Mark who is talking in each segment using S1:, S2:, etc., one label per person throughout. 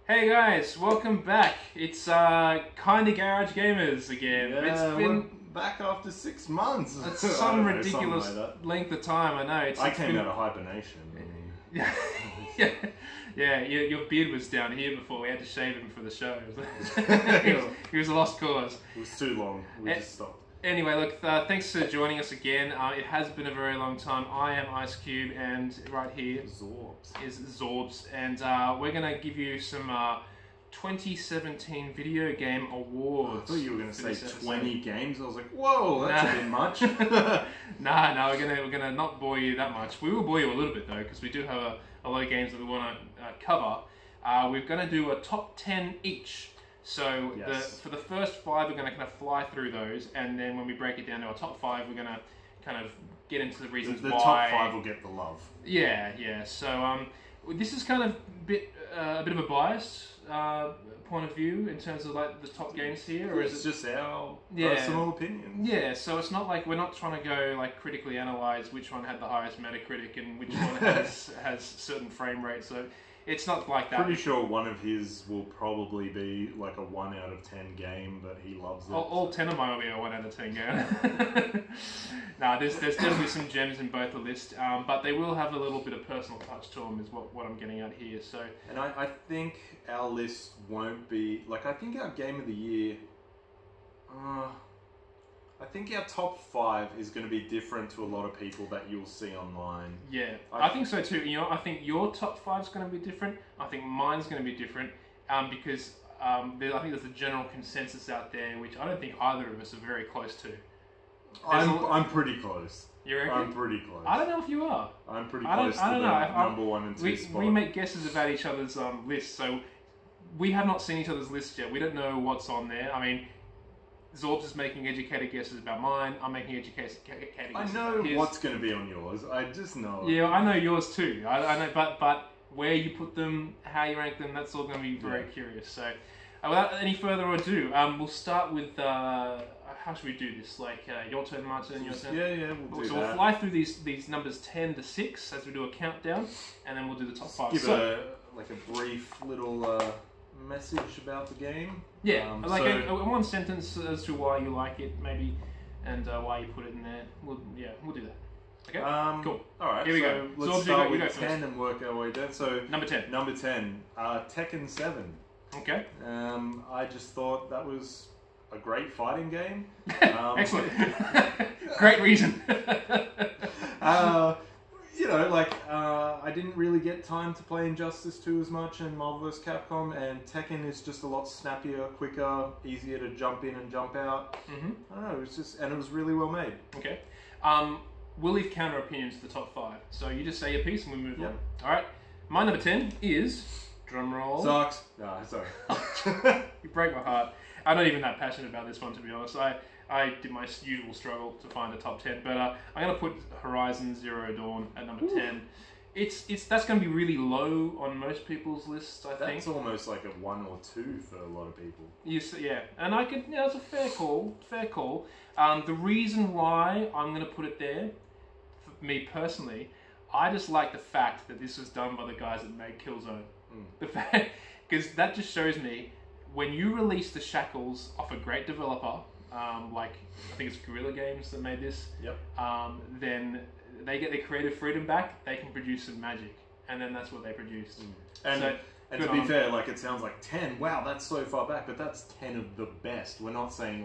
S1: Hey guys, welcome back. It's Kinda Garage Gamers again.
S2: Yeah,
S1: It's been
S2: back after 6 months.
S1: it's some ridiculous length of time. I know.
S2: I came out of hibernation.
S1: Yeah, your beard was down here before. We had to shave him for the show. He was a lost cause.
S2: It was too long. We just stopped.
S1: Anyway, look, thanks for joining us again. It has been a very long time. I am Ice Cube, and right here is Zorbs, and we're going to give you some 2017 video game awards.
S2: I thought you were going to say 20 games. I was like, whoa, that's a bit much.
S1: Nah, we're gonna not bore you that much. We will bore you a little bit though, because we do have a lot of games that we want to cover. We're going to do a top 10 each. So
S2: yes.
S1: For the first 5, we're going to kind of fly through those, and then when we break it down to our top 5, we're going to kind of get into the reasons why.
S2: The top 5 will get the love.
S1: Yeah. So this is kind of a bit of a biased point of view in terms of like the top games here, or is it
S2: just our personal opinions?
S1: Yeah. So it's not like we're not trying to go like critically analyze which one had the highest Metacritic and which one has certain frame rate. So. It's not like that.
S2: Pretty sure one of his will probably be like a 1 out of 10 game, but he loves it.
S1: All 10 of mine will be a 1 out of 10 game. Nah, there's definitely some gems in both the list, but they will have a little bit of personal touch to them, is what I'm getting at here. So,
S2: and I think our list won't be like. I think our game of the year. I think our top 5 is going to be different to a lot of people that you'll see online.
S1: Yeah, I think so too. You know, I think your top 5 is going to be different. I think mine's going to be different because I think there's a general consensus out there, which I don't think either of us are very close to.
S2: I'm pretty close.
S1: You reckon?
S2: I'm pretty close.
S1: I don't know if you are.
S2: I'm pretty close to the number 1 and 2 spot.
S1: We make guesses about each other's lists, so we have not seen each other's lists yet. We don't know what's on there. I mean, Zorbs is making educated guesses about mine. I'm making educated guesses
S2: I know
S1: about his.
S2: what's going to be on yours. I just know.
S1: Yeah, I know yours too. I know, but where you put them, how you rank them, that's all going to be very curious. So, without any further ado, we'll start with how should we do this? Like your turn, Martin, your turn.
S2: Yeah, we'll do that.
S1: We'll fly through these numbers 10 to 6 as we do a countdown, and then we'll do the top 5.
S2: Give a brief little. Message about the game.
S1: Yeah, one sentence as to why you like it, maybe, and why you put it in there. We'll do that. Okay. Cool.
S2: All right.
S1: Here we go.
S2: Let's start with 10 and work our way down. So
S1: number 10.
S2: Number 10. Tekken 7.
S1: Okay.
S2: I just thought that was a great fighting game.
S1: Excellent. Great reason.
S2: You know, I didn't really get time to play Injustice 2 as much and Marvel vs. Capcom, and Tekken is just a lot snappier, quicker, easier to jump in and jump out. I don't know, it was really well made.
S1: Okay. We'll leave counter opinions to the top 5. So you just say your piece and we move on. Alright. My number 10 is, drumroll.
S2: Sucks. No, sorry.
S1: You break my heart. I'm not even that passionate about this one, to be honest. I did my usual struggle to find a top 10, but I'm going to put Horizon Zero Dawn at number 10. That's going to be really low on most people's lists, I think.
S2: That's almost like a 1 or 2 for a lot of people.
S1: Yeah, and I could, it's a fair call. The reason why I'm going to put it there, for me personally, I just like the fact that this was done by the guys that made Killzone. The fact, because that just shows me, when you release the shackles off a great developer, like I think it's Guerrilla Games that made this.
S2: Yep.
S1: Then they get their creative freedom back. They can produce some magic, and then that's what they produced.
S2: And to be fair, it sounds like 10. Wow, that's so far back, but that's 10 of the best. We're not saying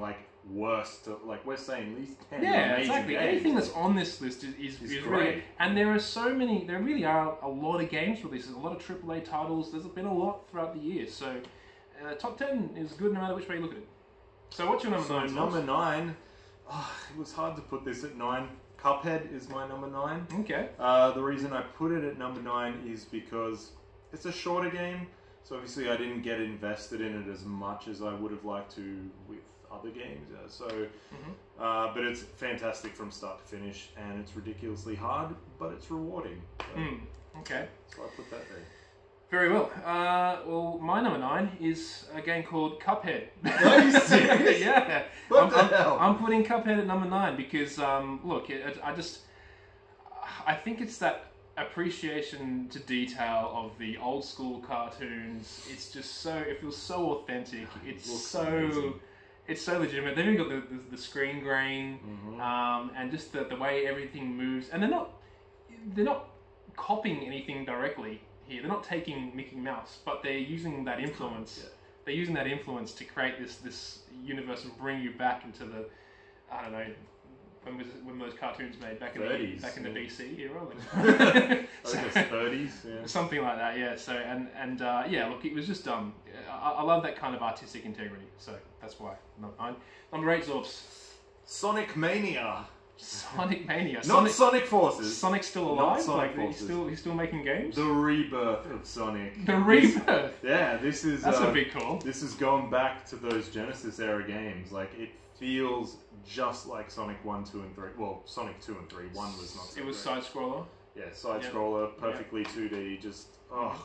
S2: worst. We're saying at least 10.
S1: Yeah, exactly. Games. Anything that's on this list is
S2: great.
S1: Really, and there are so many. There really are a lot of games releases, a lot of AAA titles. There's been a lot throughout the year. So top 10 is good no matter which way you look at it. So what's your number 9?
S2: Number 9, it was hard to put this at 9. Cuphead is my number 9.
S1: Okay.
S2: The reason I put it at number 9 is because it's a shorter game, so obviously I didn't get invested in it as much as I would have liked to with other games. But it's fantastic from start to finish, and it's ridiculously hard, but it's rewarding. So,
S1: okay.
S2: So I put that there.
S1: Very well. Well, my number 9 is a game called Cuphead.
S2: Are you serious?
S1: Yeah.
S2: What the hell?
S1: I'm putting Cuphead at number 9 because, look, I think it's that appreciation to detail of the old school cartoons. It's just so, it feels so authentic. It's so
S2: amazing.
S1: it's so legitimate. They've even got the screen grain, and just the way everything moves. And they're not copying anything directly here. They're not taking Mickey Mouse, but they're using that influence.
S2: Yeah.
S1: They're using that influence to create this universe and bring you back into the, I don't know, when those cartoons made back in
S2: 30s,
S1: the BC era,
S2: I think it's 30s. Yeah.
S1: something like that. Yeah. So and yeah, look, it was just I love that kind of artistic integrity. So that's why number 9. Number 8, Zorps.
S2: Sonic Mania.
S1: Sonic Mania.
S2: Not Sonic Forces.
S1: Sonic's still
S2: Not
S1: alive.
S2: Sonic
S1: Like he's still making games.
S2: The rebirth of Sonic.
S1: The rebirth.
S2: Yeah, this is.
S1: That's a big call.
S2: This is going back to those Genesis era games. Like it feels just like Sonic 1, 2, and 3. Well, Sonic 2 and 3. 1 was not. So
S1: It was
S2: great.
S1: side scroller.
S2: Yeah, side scroller, perfectly 2D. Just it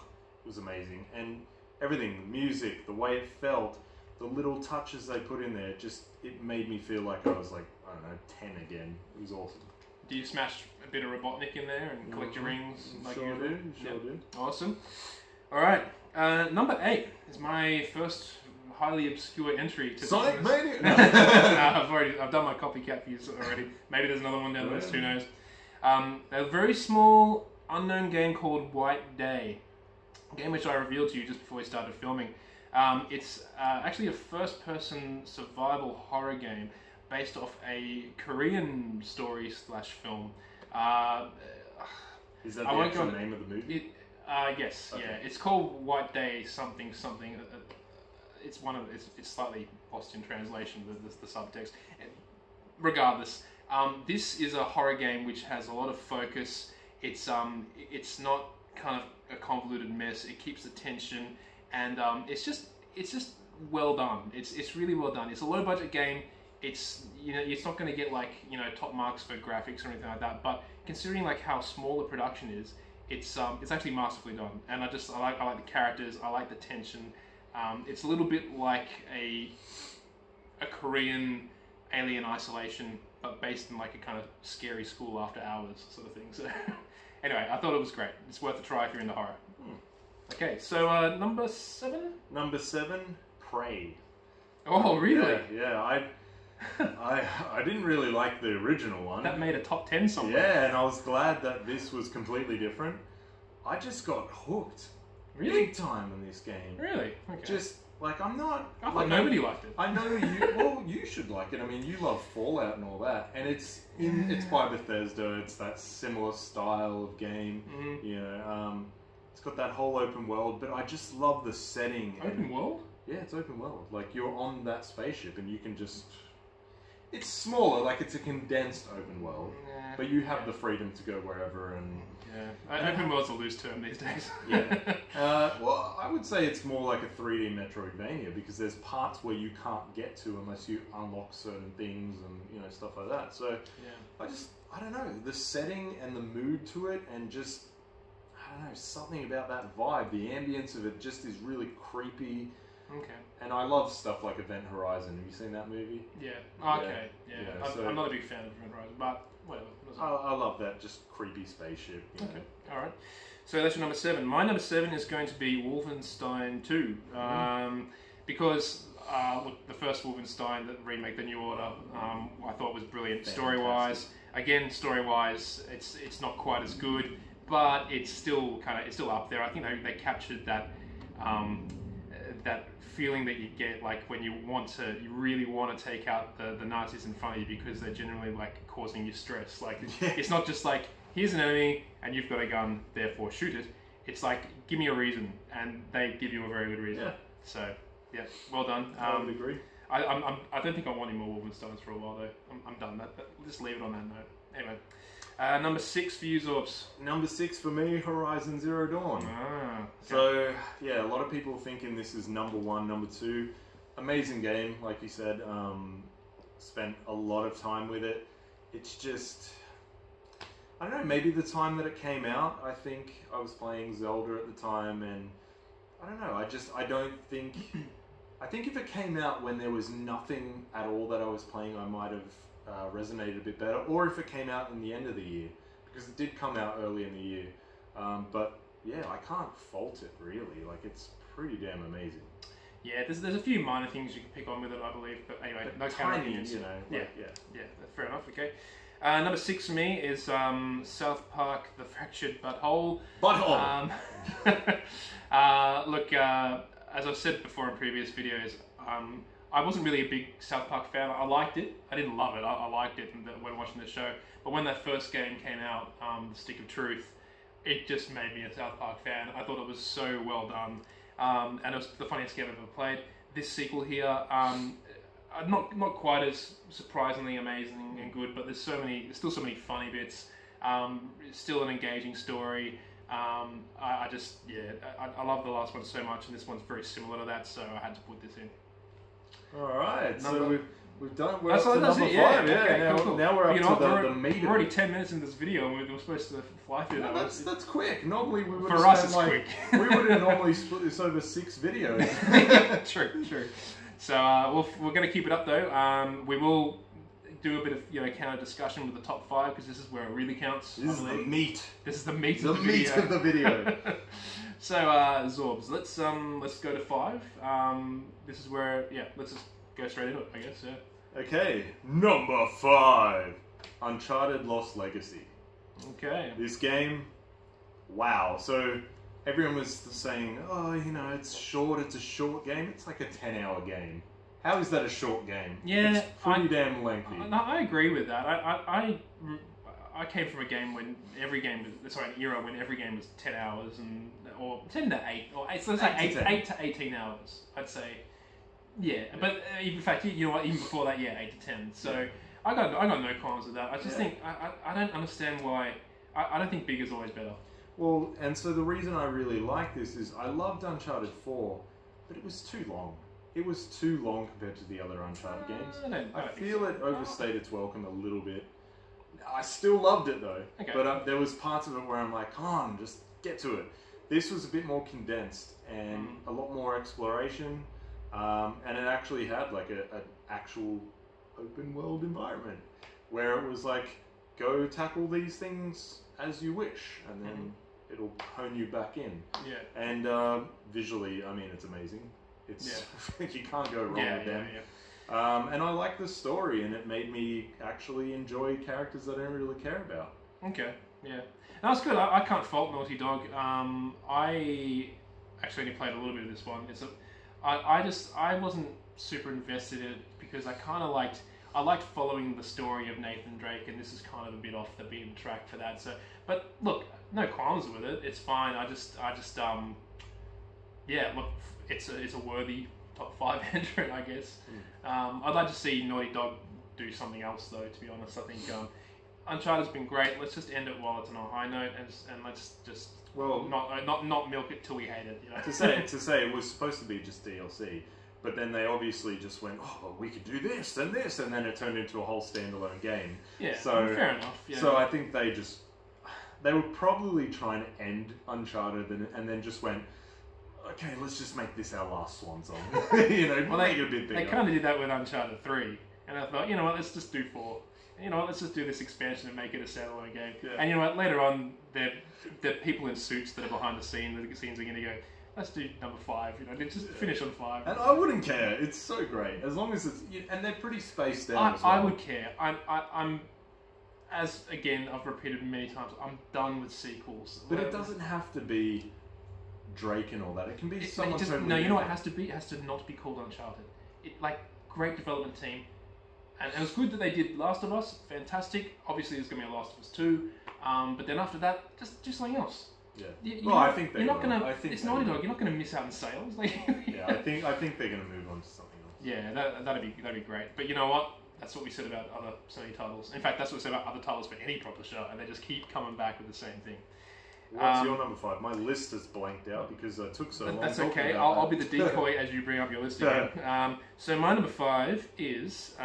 S2: was amazing, and everything, the music, the way it felt, the little touches they put in there, just it made me feel like I was like, I don't know, 10 again. It was awesome.
S1: Do you smash a bit of Robotnik in there and collect your rings? Like
S2: Sure
S1: usual?
S2: do.
S1: Awesome. All right, number 8 is my first highly obscure entry to
S2: Sonic
S1: this.
S2: Mania.
S1: I've done my copycat views already. Maybe there's another one down the list. Who knows? A very small unknown game called White Day, a game which I revealed to you just before we started filming. It's actually a first-person survival horror game based off a Korean story/film.
S2: Is that the actual name of the movie?
S1: Yes,
S2: Okay.
S1: yeah. It's called White Day something something. It's slightly lost in translation, the subtext. Regardless, this is a horror game which has a lot of focus. It's not kind of a convoluted mess. It keeps the tension, and it's just well done. It's really well done. It's a low budget game. It's it's not going to get like top marks for graphics or anything like that. But considering like how small the production is, it's actually masterfully done. And I like the characters. I like the tension. It's a little bit like a Korean Alien Isolation, but based in like a kind of scary school after hours sort of thing. So anyway, I thought it was great. It's worth a try if you're into horror. Okay, so number 7.
S2: Number 7, Prey.
S1: Oh, really?
S2: Yeah. I didn't really like the original one.
S1: That made a top 10 somewhere.
S2: Yeah, and I was glad that this was completely different. I just got hooked.
S1: Really?
S2: Big time in this game.
S1: Really? Okay.
S2: Just like I'm not.
S1: I thought
S2: like,
S1: nobody liked it.
S2: I know you. Well, you should like it. I mean, you love Fallout and all that, and it's by Bethesda. It's that similar style of game. It's got that whole open world, but I just love the setting.
S1: Open world?
S2: Yeah, it's open world. Like you're on that spaceship, and you can just. It's smaller, like it's a condensed open world, but you have the freedom to go wherever and.
S1: Yeah, open world's a loose term these days.
S2: Well, I would say it's more like a 3D Metroidvania because there's parts where you can't get to unless you unlock certain things and stuff like that. So I don't know, the setting and the mood to it, and just I don't know, something about that vibe. The ambience of it just is really creepy.
S1: Okay.
S2: And I love stuff like Event Horizon. Have you seen that movie?
S1: Yeah. Okay. Yeah.
S2: So
S1: I'm not a big fan of Event Horizon, but whatever.
S2: I love that just creepy spaceship.
S1: Okay. All right. So that's your number 7. My number 7 is going to be Wolfenstein 2, because look, the first Wolfenstein, the remake, The New Order, I thought was brilliant. Story-wise, it's not quite as good, but it's still up there. I think they captured that that feeling that you get like when you really want to take out the Nazis in front of you because they're generally like causing you stress. Like it's not just like here's an enemy and you've got a gun, therefore shoot it. It's like give me a reason, and they give you a very good reason. So yeah, well done.
S2: I would agree.
S1: I don't think I want any more Wolfensteins for a while though. I'm done. Just leave it on that note. Anyway, number 6 for you, Zorps.
S2: Number 6 for me, Horizon Zero Dawn.
S1: Okay.
S2: So yeah, a lot of people thinking this is number 1, number 2. Amazing game, like you said. Spent a lot of time with it. It's just, I don't know, maybe the time that it came out, I think I was playing Zelda at the time, and I don't know, I think if it came out when there was nothing at all that I was playing, I might have resonated a bit better, or if it came out in the end of the year, because it did come out early in the year. But yeah, I can't fault it really. Like, it's pretty damn amazing.
S1: Yeah, there's a few minor things you can pick on with it, I believe. But anyway, no
S2: tiny,
S1: opinions.
S2: you know. Like,
S1: Yeah, fair enough. Okay. Number 6 for me is South Park: The Fractured Butthole.
S2: Butthole.
S1: Look, as I've said before in previous videos, I wasn't really a big South Park fan. I liked it. I didn't love it. I liked it when watching the show. But when that first game came out, The Stick of Truth, it just made me a South Park fan. I thought it was so well done. And it was the funniest game I've ever played. This sequel here, not quite as surprisingly amazing and good, but there's still so many funny bits. Still an engaging story. I love the last one so much, and this one's very similar to that, so I had to put this in.
S2: All right, so we've done. We're
S1: That's
S2: up to
S1: that's
S2: number
S1: it, yeah.
S2: 5. Yeah,
S1: Okay, cool.
S2: now we're up to the meat.
S1: We're already 10 minutes into this video, and we're supposed to fly through that.
S2: That's quick. Normally we would.
S1: For us, it's quick.
S2: We would have normally split this over 6 videos.
S1: True. So we're going to keep it up though. We will do a bit of counter discussion with the top 5 because this is where it really counts.
S2: This is the meat.
S1: This is the meat.
S2: The meat of the video.
S1: So Zorbs, let's go to 5. This is where let's just go straight into it, I guess. Yeah.
S2: Okay, number 5, Uncharted Lost Legacy.
S1: Okay.
S2: This game, wow. So everyone was saying, oh, it's short. It's a short game. It's like a 10-hour game. How is that a short game?
S1: Yeah,
S2: it's pretty damn lengthy.
S1: I agree with that. I came from a game when every game was an era when every game was 10 hours or 10 to 8 or 8. So let's say 8 to 18 hours. I'd say. Yeah, but in fact, you know what? Even before that, 8 to 10. So I got no qualms with that. I just think I don't understand why. I don't think bigger's always better.
S2: Well, and so the reason I really like this is I loved Uncharted 4, but it was too long. It was too long compared to the other Uncharted games. I feel it overstayed its welcome a little bit. I still loved it though, but there was parts of it where I'm like, come on, just get to it. This was a bit more condensed and a lot more exploration. And it actually had like an actual open world environment where it was like, go tackle these things as you wish, and then it'll hone you back in. Yeah. And visually, I mean, it's amazing. It's you can't go wrong with them. Yeah. And I like the story, and it made me actually enjoy characters that I don't really care about. Okay.
S1: Yeah. That's good. I can't fault Naughty Dog. I actually only played a little bit of this one. I wasn't super invested in it because I liked following the story of Nathan Drake, and this is kind of a bit off the beaten track for that. So, but look, no qualms with it. It's fine. Look, it's a worthy top 5 entrant, I guess. I'd like to see Naughty Dog do something else, though. To be honest, I think Uncharted's been great. Let's just end it while it's on a high note, and let's just not milk it till we hate it. You know?
S2: to say it was supposed to be just DLC, but then they obviously just went, oh, well, we could do this, and then it turned into a whole standalone game.
S1: Yeah,
S2: so
S1: fair enough. Yeah.
S2: So I think they were probably trying to end Uncharted, and then just went, okay, let's just make this our last swan song. Make it a bit bigger.
S1: They kind of did that with Uncharted 3, and I thought, you know what, let's just do 4. You know what, let's just do this expansion and make it a standalone game. Yeah. And you know what, later on, the people in suits that are behind the scenes are going to go, let's do number 5. They just finish on 5.
S2: And I wouldn't care. It's so great as long as it's and they're pretty spaced out. As well.
S1: I would care. I'm as again I've repeated many times. I'm done with sequels.
S2: But it doesn't have to be Drake and all that. It can be someone totally
S1: no. You know what it has to be? It has to not be called Uncharted. Great development team. And it was good that they did Last of Us. Fantastic. Obviously, there's going to be a Last of Us 2. But then after that, just do something else.
S2: Yeah. I think they're not going to.
S1: It's Naughty Dog. You're not going to miss out on sales.
S2: Yeah, I think they're going to move on to something else.
S1: Yeah, that'd be great. But you know what? That's what we said about other Sony titles. In fact, that's what we said about other titles for any publisher, and they just keep coming back with the same thing.
S2: What's your number 5? My list is blanked out because it took so long.
S1: That's okay. I'll be the decoy as you bring up your list again. So my number 5 is,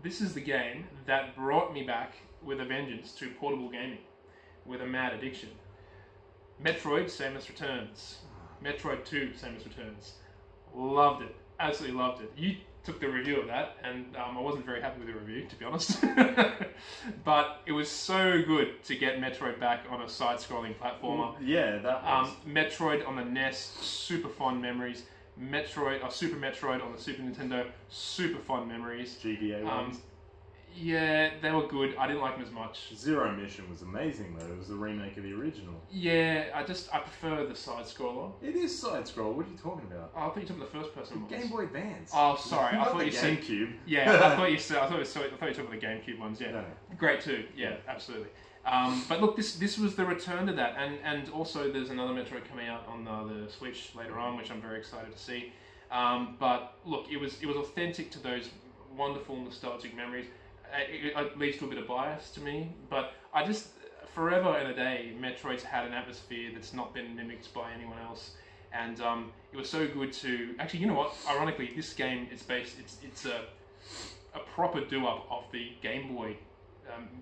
S1: this is the game that brought me back with a vengeance to portable gaming, with a mad addiction. Metroid: Samus Returns. Metroid 2: Samus Returns. Loved it. Absolutely loved it. You took the review of that, and I wasn't very happy with the review, to be honest. But it was so good to get Metroid back on a side-scrolling platformer.
S2: Yeah, that was.
S1: Metroid on the NES, super fond memories. Super Metroid on the Super Nintendo, super fond memories.
S2: GBA ones.
S1: Yeah, they were good. I didn't like them as much.
S2: Zero Mission was amazing though. It was a remake of the original.
S1: Yeah, I prefer the side scroller.
S2: It is side scroll. What are you talking about?
S1: Oh, I thought you took the first person
S2: Game Boy Advance.
S1: Oh, sorry. I
S2: Not
S1: thought
S2: the
S1: you said
S2: GameCube.
S1: Yeah, I thought you took the GameCube ones. Yeah,
S2: No.
S1: Great too. Yeah, absolutely. But look, this was the return to that, and also there's another Metroid coming out on the Switch later on, which I'm very excited to see. But look, it was authentic to those wonderful nostalgic memories. It leads to a bit of bias to me, but I just forever and a day, Metroid's had an atmosphere that's not been mimicked by anyone else, and it was so good to actually. You know what? Ironically, this game is based. It's a proper do-up of the Game Boy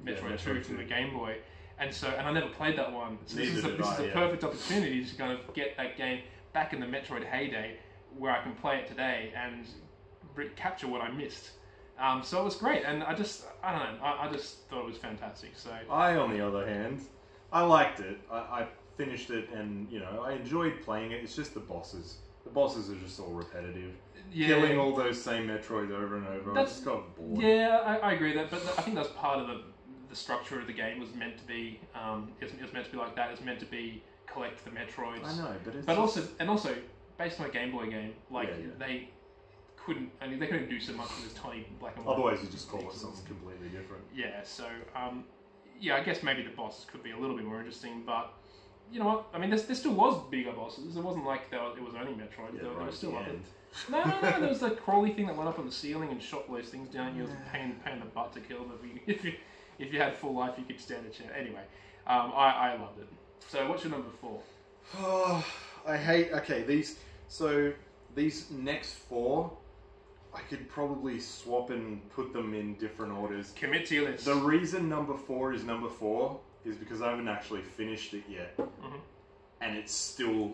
S1: Metroid 2 from the Game Boy, and I never played that one. So this is a perfect opportunity to kind of get that game back in the Metroid heyday, where I can play it today and capture what I missed. So it was great, and I just thought it was fantastic. So
S2: On the other hand, I liked it. I finished it, and I enjoyed playing it. It's just the bosses. The bosses are just all repetitive.
S1: Yeah.
S2: Killing all those same Metroids over and over. I just got bored.
S1: Yeah, I agree that, but I think that's part of the structure of the game was meant to be. It was meant to be like that. It's meant to be collect the Metroids.
S2: I know, but
S1: also based on a Game Boy game, they couldn't do so much with this tiny black and white.
S2: Otherwise, you just call it something completely different.
S1: Yeah, so I guess maybe the bosses could be a little bit more interesting, but you know what? I mean, there still was bigger bosses. It wasn't like it was only Metroid.
S2: Yeah,
S1: there was still
S2: the
S1: other.
S2: end.
S1: No. There was the crawly thing that went up on the ceiling and shot those things down. You was a pain in the butt to kill them. If you had full life, you could stand a chance. Anyway, I loved it. So, what's your number 4?
S2: Oh, I hate. Okay, these next 4. I could probably swap and put them in different orders.
S1: Commit to your list.
S2: The reason number 4 is number 4 is because I haven't actually finished it yet. Mm-hmm. And it's still,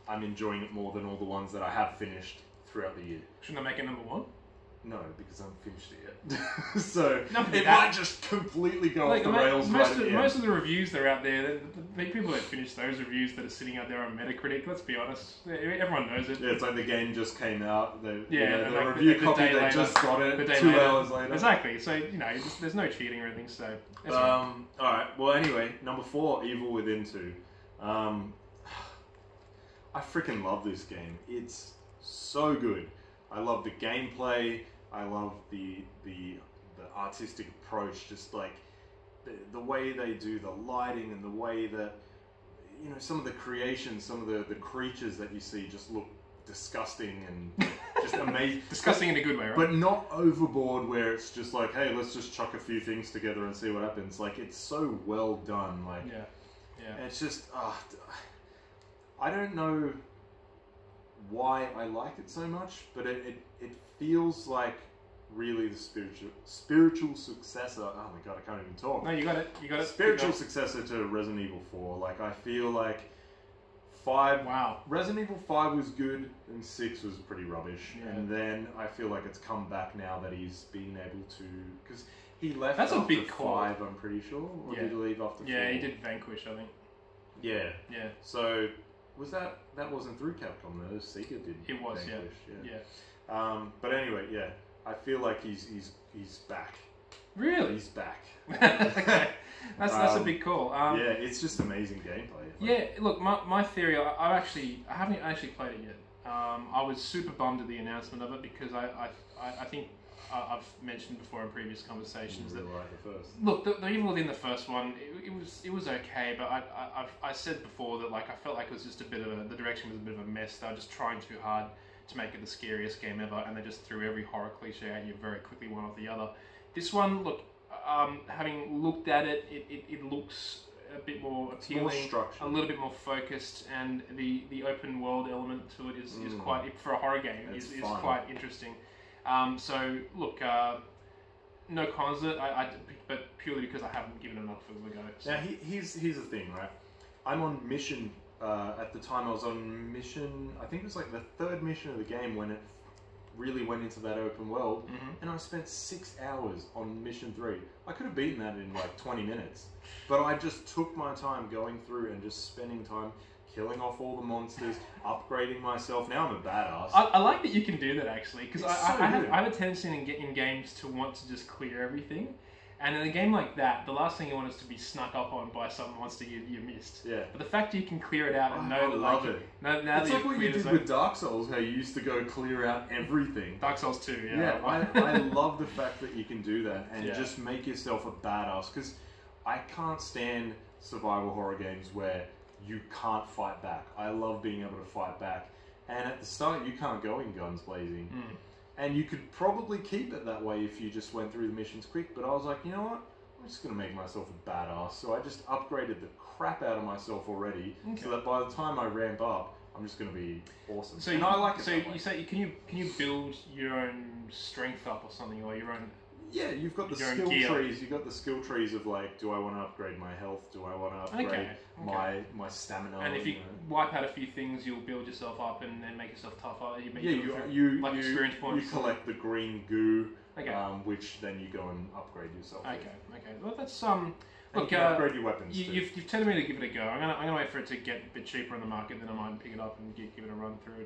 S2: I'm enjoying it more than all the ones that I have finished throughout the year.
S1: Shouldn't I make it number 1?
S2: No, because I haven't finished it yet. So it might just completely go off the rails right at the end.
S1: Most of the reviews that are out there, the people that finish those reviews that are sitting out there on Metacritic, let's be honest, everyone knows it.
S2: Yeah, it's like the game just came out, the
S1: like
S2: review copy, they just got it 2 hours later.
S1: Exactly, so, there's no cheating or anything, so...
S2: Alright, well anyway, number 4, Evil Within 2. I freaking love this game. It's so good. I love the gameplay. I love the artistic approach, just like the way they do the lighting and the way that some of the creations, some of the creatures that you see just look disgusting and just amazing.
S1: Disgusting in a good way, right?
S2: But not overboard where it's just like, hey, let's just chuck a few things together and see what happens. Like, it's so well done. Like, yeah. It's just, I don't know why I like it so much, but it feels like really the spiritual successor. Oh my god, I can't even talk.
S1: No, you got it.
S2: Spiritual successor to Resident Evil 4. Like, I feel like 5.
S1: Wow.
S2: Resident Evil 5 was good, and 6 was pretty rubbish.
S1: Yeah.
S2: And then I feel like it's come back now that he's been able to, because he left
S1: That's
S2: after
S1: a big call.
S2: 5, I'm pretty sure, or did he leave after 4?
S1: Yeah, he did Vanquish, I think.
S2: Yeah.
S1: Yeah.
S2: So was that wasn't through Capcom though? Sega did.
S1: It was,
S2: Vanquish,
S1: yeah.
S2: But anyway, yeah, I feel like he's back.
S1: Really?
S2: He's back.
S1: Okay. That's a big call.
S2: Yeah, it's just amazing gameplay.
S1: Yeah, look, my theory, I haven't actually played it yet. I was super bummed at the announcement of it because I think I've mentioned before in previous conversations
S2: that the first.
S1: Look, the Evil Within the first one, it was okay, but I said before that like I felt like it was just the direction was a bit of a mess. They were just trying too hard to make it the scariest game ever, and they just threw every horror cliche at you very quickly, one after the other. This one, look, having looked at it, it looks a bit more appealing, a little bit more focused, and the open world element to it is quite, for a horror game, is quite interesting. So look, no cons of it, but purely because I haven't given enough of a go. So.
S2: Now here's the thing, right? I'm on mission at the time I was on mission, I think it was like the third mission of the game when it really went into that open world, and I spent 6 hours on mission 3. I could have beaten that in like 20 minutes, but I just took my time going through and just spending time killing off all the monsters, upgrading myself. Now I'm a badass.
S1: I like that you can do that actually, because I
S2: good.
S1: have a tendency in games to want to just clear everything. And in a game like that, the last thing you want is to be snuck up on by some monster you missed.
S2: Yeah.
S1: But the fact that you can clear it out and know that,
S2: love it.
S1: Now
S2: it's like what you did with Dark Souls, how you used to go clear out everything.
S1: Dark Souls 2, yeah.
S2: Yeah, I love the fact that you can do that and just make yourself a badass, because I can't stand survival horror games where you can't fight back. I love being able to fight back. And at the start, you can't go in guns blazing. And you could probably keep it that way if you just went through the missions quick, but I was like, you know what? I'm just going to make myself a badass. So I just upgraded the crap out of myself already, so that by the time I ramp up, I'm just going to be awesome.
S1: So I like it. So you say, can you build your own strength up or something, or your own?
S2: Yeah, you've got the skill trees. You've got the skill trees of like, do I want to upgrade my health? Do I want to upgrade my stamina?
S1: And if you wipe out a few things, you'll build yourself up and then make yourself tougher.
S2: You
S1: experience points.
S2: You collect the green goo,
S1: okay.
S2: Which then you go and upgrade yourself.
S1: Okay. Well, that's
S2: Look, you upgrade your weapons.
S1: You've tempted me to give it a go. I'm gonna wait for it to get a bit cheaper on the market, then I might pick it up and give it a run through.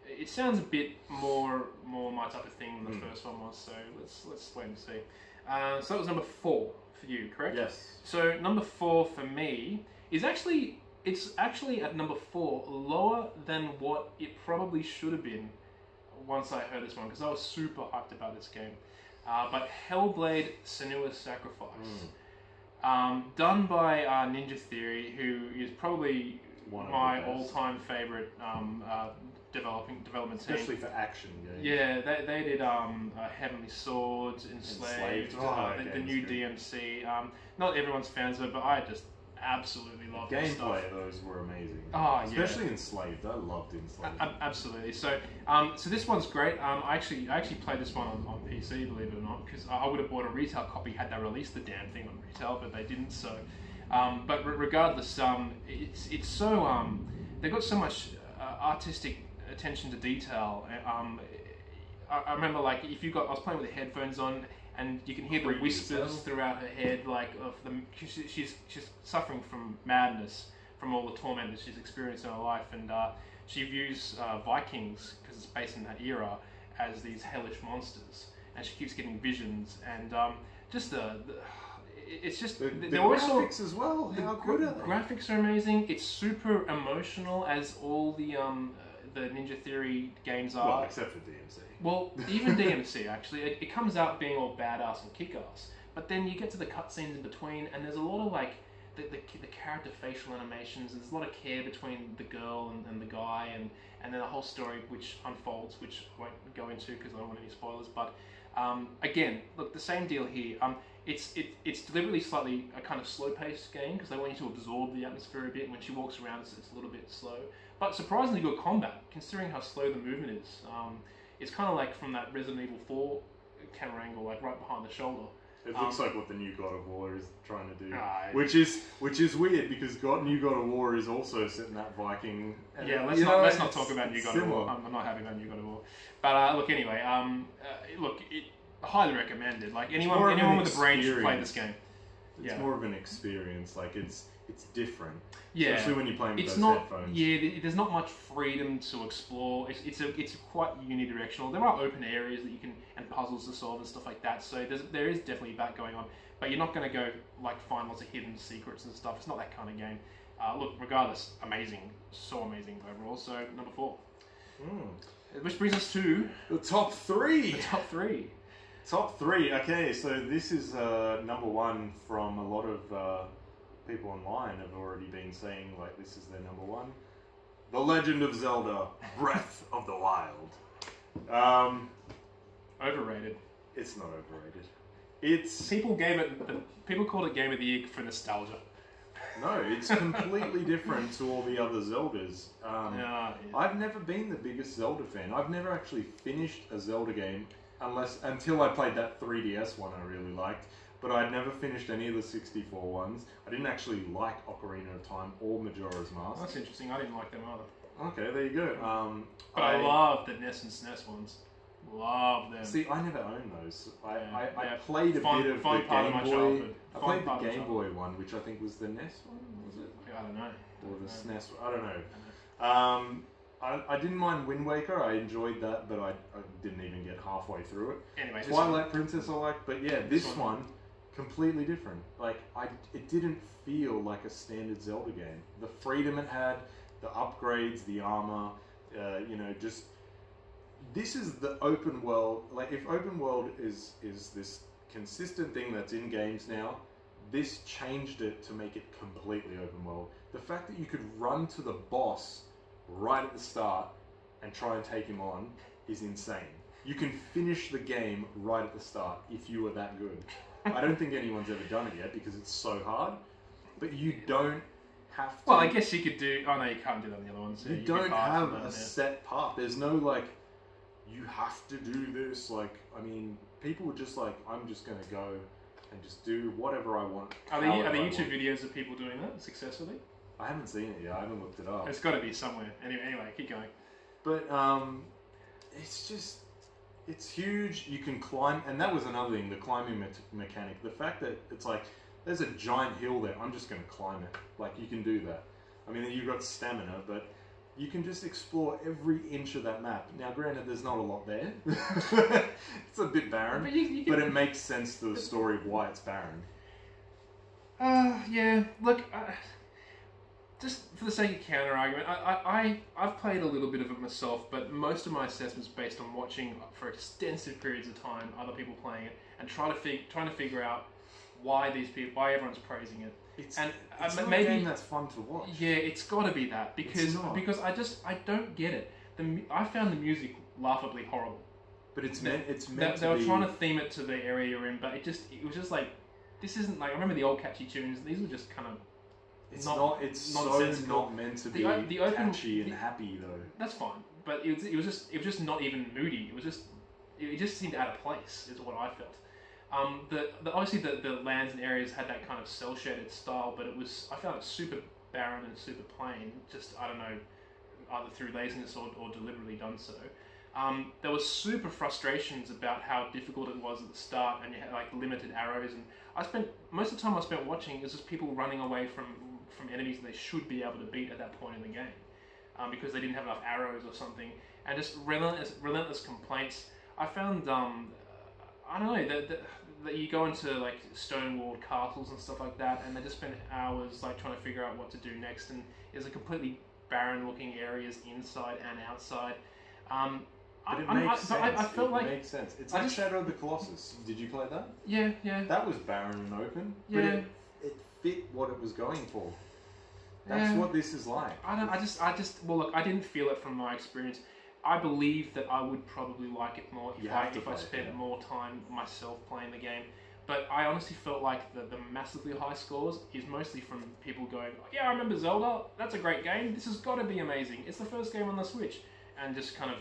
S1: It sounds a bit more my type of thing than the first one was. So let's wait and see. So that was number 4 for you, correct?
S2: Yes.
S1: So number 4 for me is actually at number 4 lower than what it probably should have been once I heard this one, because I was super hyped about this game. But Hellblade: Senua's Sacrifice. Done by Ninja Theory, who is probably my all-time favorite development team.
S2: Especially for action games.
S1: Yeah, they did Heavenly Swords, Enslaved, the new DMC. Not everyone's fans of it, but I just absolutely love that stuff.
S2: Gameplay, those were amazing. Especially Enslaved. I loved Enslaved.
S1: Absolutely. So this one's great. I actually played this one on PC, believe it or not, because I would have bought a retail copy had they released the damn thing on retail, but they didn't. So, but regardless, it's so they've got so much artistic attention to detail. I remember, like, I was playing with the headphones on, and you can hear the whispers throughout her head, like she's suffering from madness from all the torment that she's experienced in her life, and she views Vikings, because it's based in that era, as these hellish monsters, and she keeps getting visions, and it's just
S2: the graphics as well. How good are they?
S1: Graphics are amazing. It's super emotional, as all the Ninja Theory games are.
S2: Well, except for DMC.
S1: Well, even DMC actually, it comes out being all badass and kick-ass, but then you get to the cutscenes in between, and there's a lot of like the character facial animations. There's a lot of care between the girl and the guy, and then a whole story which unfolds, which I won't go into because I don't want any spoilers. But again, look, the same deal here. It's deliberately slightly a kind of slow-paced game, because they want you to absorb the atmosphere a bit. When she walks around, it's a little bit slow, but surprisingly good combat, considering how slow the movement is. It's kind of like from that Resident Evil 4 camera angle, like right behind the shoulder.
S2: It looks like what the new God of War is trying to do, which is weird, because new God of War is also set in that Viking.
S1: Yeah, let's not talk about new God of War. I'm not happy about new God of War. But look, anyway, highly recommended. Like anyone with a brain should play this game.
S2: It's more of an experience. Like it's different.
S1: Yeah,
S2: especially when you're playing with headphones.
S1: Yeah, there's not much freedom to explore. It's quite unidirectional. There are open areas that you can, and puzzles to solve and stuff like that. So there is definitely that going on. But you're not going to go like find lots of hidden secrets and stuff. It's not that kind of game. Look, regardless, amazing, so amazing overall. So number 4, which brings us to
S2: the top 3.
S1: The top 3.
S2: Top 3. Okay, so this is number 1 from a lot of people online have already been saying, like, this is their number 1. The Legend of Zelda: Breath of the Wild.
S1: Overrated.
S2: It's not overrated.
S1: People called it Game of the Year for nostalgia.
S2: No, it's completely different to all the other Zeldas. I've never been the biggest Zelda fan. I've never actually finished a Zelda game until I played that 3DS one I really liked. but I'd never finished any of the 64 ones. I didn't actually like Ocarina of Time or Majora's Mask.
S1: That's interesting. I didn't like them either.
S2: Okay, there you go.
S1: But I love the NES and SNES ones. Love them.
S2: See, I never owned those. I
S1: yeah.
S2: played a bit of the Game Boy. I played the Game
S1: Boy
S2: one, which I think was the NES one, was it?
S1: I don't know.
S2: Or the SNES one, I don't know. I didn't mind Wind Waker, I enjoyed that, but I didn't even get halfway through it.
S1: Anyway,
S2: Twilight Princess I liked, but yeah, this one, completely different. Like, it didn't feel like a standard Zelda game. The freedom it had, the upgrades, the armor, you know, just... This is the open world. Like, if open world is this consistent thing that's in games now, this changed it to make it completely open world. The fact that you could run to the boss right at the start and try and take him on is insane. You can finish the game right at the start if you were that good. I don't think anyone's ever done it yet because it's so hard, but you don't have to...
S1: Well, I guess you could do... Oh, no, you can't do that on the other ones.
S2: You don't have a set path. There's no, like, you have to do this. Like, I mean, people were just like, I'm just going to go and just do whatever I want.
S1: Are there YouTube videos of people doing that successfully?
S2: I haven't seen it yet. I haven't looked it up.
S1: It's got to be somewhere. Anyway, keep going.
S2: But it's just, it's huge. You can climb, and that was another thing, the climbing mechanic. The fact that it's like, there's a giant hill there. I'm just going to climb it. Like, you can do that. I mean, you've got stamina, but you can just explore every inch of that map. Now, granted, there's not a lot there. It's a bit barren, but it makes sense to the story of why it's barren.
S1: Yeah, look, just for the sake of counter-argument, I've played a little bit of it myself, but most of my assessment's based on watching for extensive periods of time other people playing it and trying to figure out why everyone's praising it.
S2: It's
S1: maybe,
S2: not a game that's fun to watch.
S1: Yeah, it's got to be that because I don't get it. I found the music laughably horrible.
S2: But it's meant to be.
S1: They were trying to theme it to the area you're in, but it was just like, this isn't like, I remember the old catchy tunes. These were just kind of.
S2: It's not meant to be catchy and happy though.
S1: That's fine, but it was just not even moody. It just seemed out of place, is what I felt. Obviously the lands and areas had that kind of cell shaded style, but I found it super barren and super plain. Just, I don't know, either through laziness or deliberately done so. There was super frustrations about how difficult it was at the start, and you had like limited arrows. And most of the time I spent watching is just people running away from enemies that they should be able to beat at that point in the game, because they didn't have enough arrows or something, and just relentless complaints. I found I don't know that you go into like stone-walled castles and stuff like that, and they just spend hours like trying to figure out what to do next, and there's a completely barren-looking areas inside and outside.
S2: But it makes sense.
S1: I felt like
S2: it makes sense. It's like Shadow of the Colossus. Did you play that?
S1: Yeah.
S2: That was barren and open.
S1: Yeah.
S2: But it fit what it was going for. That's what this is like.
S1: Well, look, I didn't feel it from my experience. I believe that I would probably like it more if I spent more time myself playing the game. But I honestly felt like the massively high scores is mostly from people going, yeah, I remember Zelda, that's a great game, this has got to be amazing, it's the first game on the Switch, and just kind of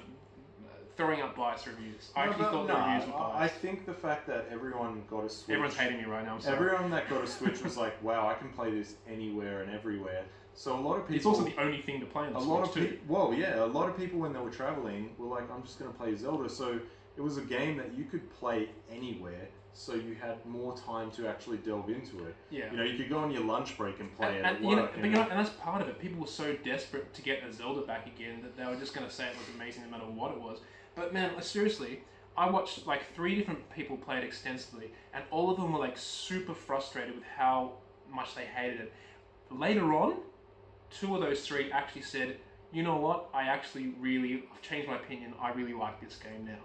S1: throwing up biased reviews. I thought the reviews were biased.
S2: I think the fact that everyone got a Switch...
S1: Everyone's hating me right now, I'm sorry.
S2: Everyone that got a Switch was like, wow, I can play this anywhere and everywhere. So a lot of people...
S1: It's also the only thing to play on the Switch too.
S2: Well, yeah, a lot of people when they were traveling were like, I'm just going to play Zelda. So it was a game that you could play anywhere, so you had more time to actually delve into it. Yeah. You know, you could go on your lunch break and play it at work.
S1: And that's part of it. People were so desperate to get a Zelda back again that they were just going to say it was amazing no matter what it was. But man, seriously, I watched like 3 different people play it extensively, and all of them were like super frustrated with how much they hated it. Later on, 2 of those 3 actually said, you know what, I've changed my opinion, I really like this game now.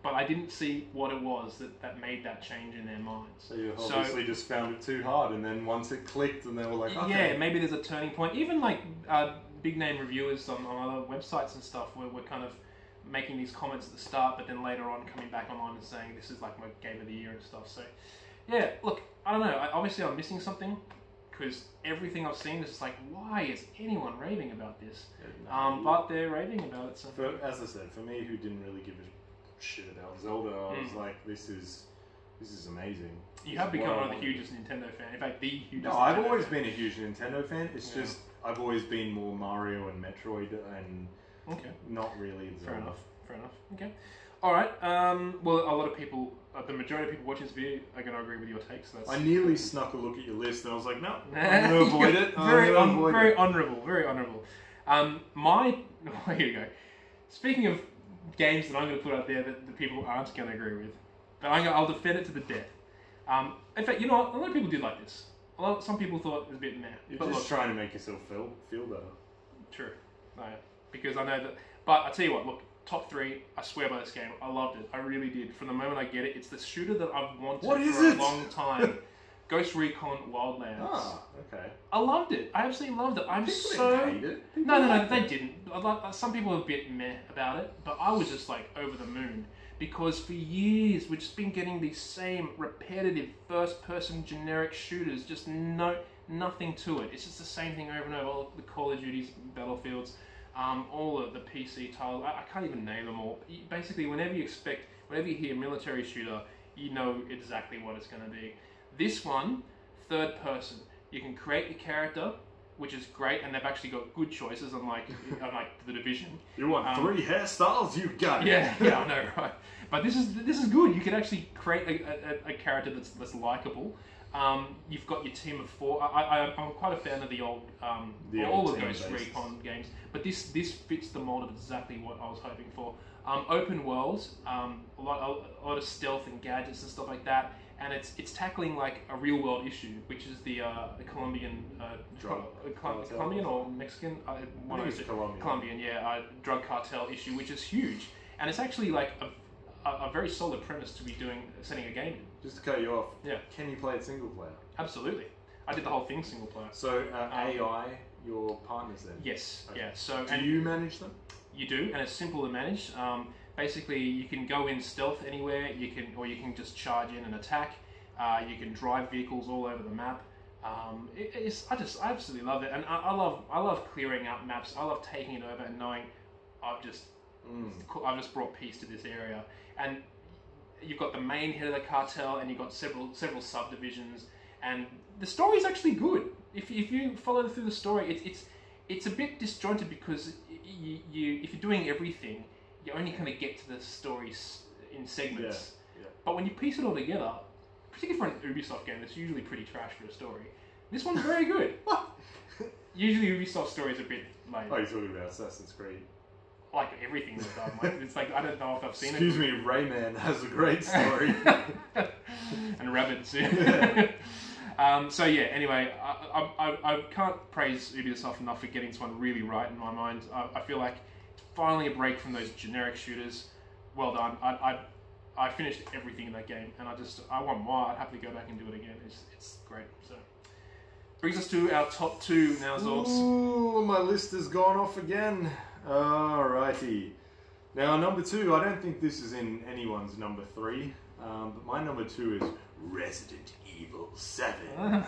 S1: But I didn't see what it was that made that change in their minds.
S2: So you obviously just found it too hard, and then once it clicked and they were like, okay.
S1: Yeah, maybe there's a turning point. Even like big name reviewers on other websites and stuff were kind of making these comments at the start, but then later on coming back online and saying this is like my game of the year and stuff. So yeah, look, I don't know, obviously I'm missing something, because everything I've seen is just like, why is anyone raving about this? But they're raving about it. So.
S2: As I said, for me, who didn't really give a shit about Zelda, I was like, this is this is amazing.
S1: You have become one of the hugest Nintendo fan. In fact, the hugest.
S2: No,
S1: Nintendo
S2: I've always
S1: fan.
S2: been a huge Nintendo fan. It's just I've always been more Mario and Metroid and not really Zelda.
S1: Fair enough. Okay. All right. Well, a lot of people, the majority of people watching this video are going to agree with your takes. So that's
S2: I nearly snuck a look at your list and I was like, no, I'm going to avoid it.
S1: Very honourable. Very honourable. Here you go. Speaking of games that I'm going to put out there that the people aren't going to agree with, but I'll defend it to the death. In fact, you know what? A lot of people did like this. Some people thought it was a bit meh.
S2: You're just trying to make yourself feel better.
S1: True. No, because I know that. But I tell you what, look, top 3, I swear by this game. I loved it. I really did. From the moment I get it, it's the shooter that I've wanted for a long time. Ghost Recon Wildlands.
S2: Ah, okay.
S1: I loved it. I absolutely loved it. I'm
S2: People
S1: so...
S2: didn't hate it.
S1: No, they didn't. Some people are a bit meh about it, but I was just like over the moon. Because for years, we've just been getting these same repetitive first-person generic shooters, just nothing to it. It's just the same thing over and over. All the Call of Duties, Battlefields, all of the PC titles. I can't even name them all. Basically, whenever you hear military shooter, you know exactly what it's going to be. This one, third person. You can create your character, which is great, and they've actually got good choices, unlike The Division.
S2: You want 3 hairstyles? You got it.
S1: Yeah, I know, right? But this is good. You can actually create a character that's likable. You've got your team of 4. I'm quite a fan of the old all of Ghost Recon games, but this fits the mold of exactly what I was hoping for. Open worlds, a lot of stealth and gadgets and stuff like that. And it's tackling like a real world issue, which is the Colombian, Colombian or Mexican, Colombian, drug cartel issue, which is huge. And it's actually like a very solid premise to be setting a game in.
S2: Just to cut you off,
S1: yeah.
S2: Can you play it single player?
S1: Absolutely. I did the whole thing single player.
S2: So AI, your partners then?
S1: Yes,
S2: okay.
S1: Yeah. So
S2: do you manage them?
S1: You do, and it's simple to manage. Basically, you can go in stealth anywhere. You can just charge in and attack. You can drive vehicles all over the map. I absolutely love it, and I love clearing out maps. I love taking it over and knowing I've just brought peace to this area. And you've got the main head of the cartel, and you've got several subdivisions. And the story is actually good. If you follow through the story, it's a bit disjointed because if you're doing everything, you only kind of get to the stories in segments.
S2: Yeah.
S1: But when you piece it all together, particularly for an Ubisoft game that's usually pretty trash for a story, this one's very good. Usually Ubisoft stories are a bit lame.
S2: Oh, you're talking about Assassin's Creed.
S1: Like everything they've done. Like, it's like, I don't know if I've seen
S2: Excuse me, Rayman has a great story.
S1: And Rabbids, so yeah, anyway, I can't praise Ubisoft enough for getting this one really right in my mind. I feel like it's finally a break from those generic shooters. Well done. I finished everything in that game, and I want more. I'd happily go back and do it again. It's great. So brings us to our top 2 now, Zorbs.
S2: Ooh, my list has gone off again. Alrighty. Now, number 2, I don't think this is in anyone's number 3, but my number 2 is Resident Evil 7.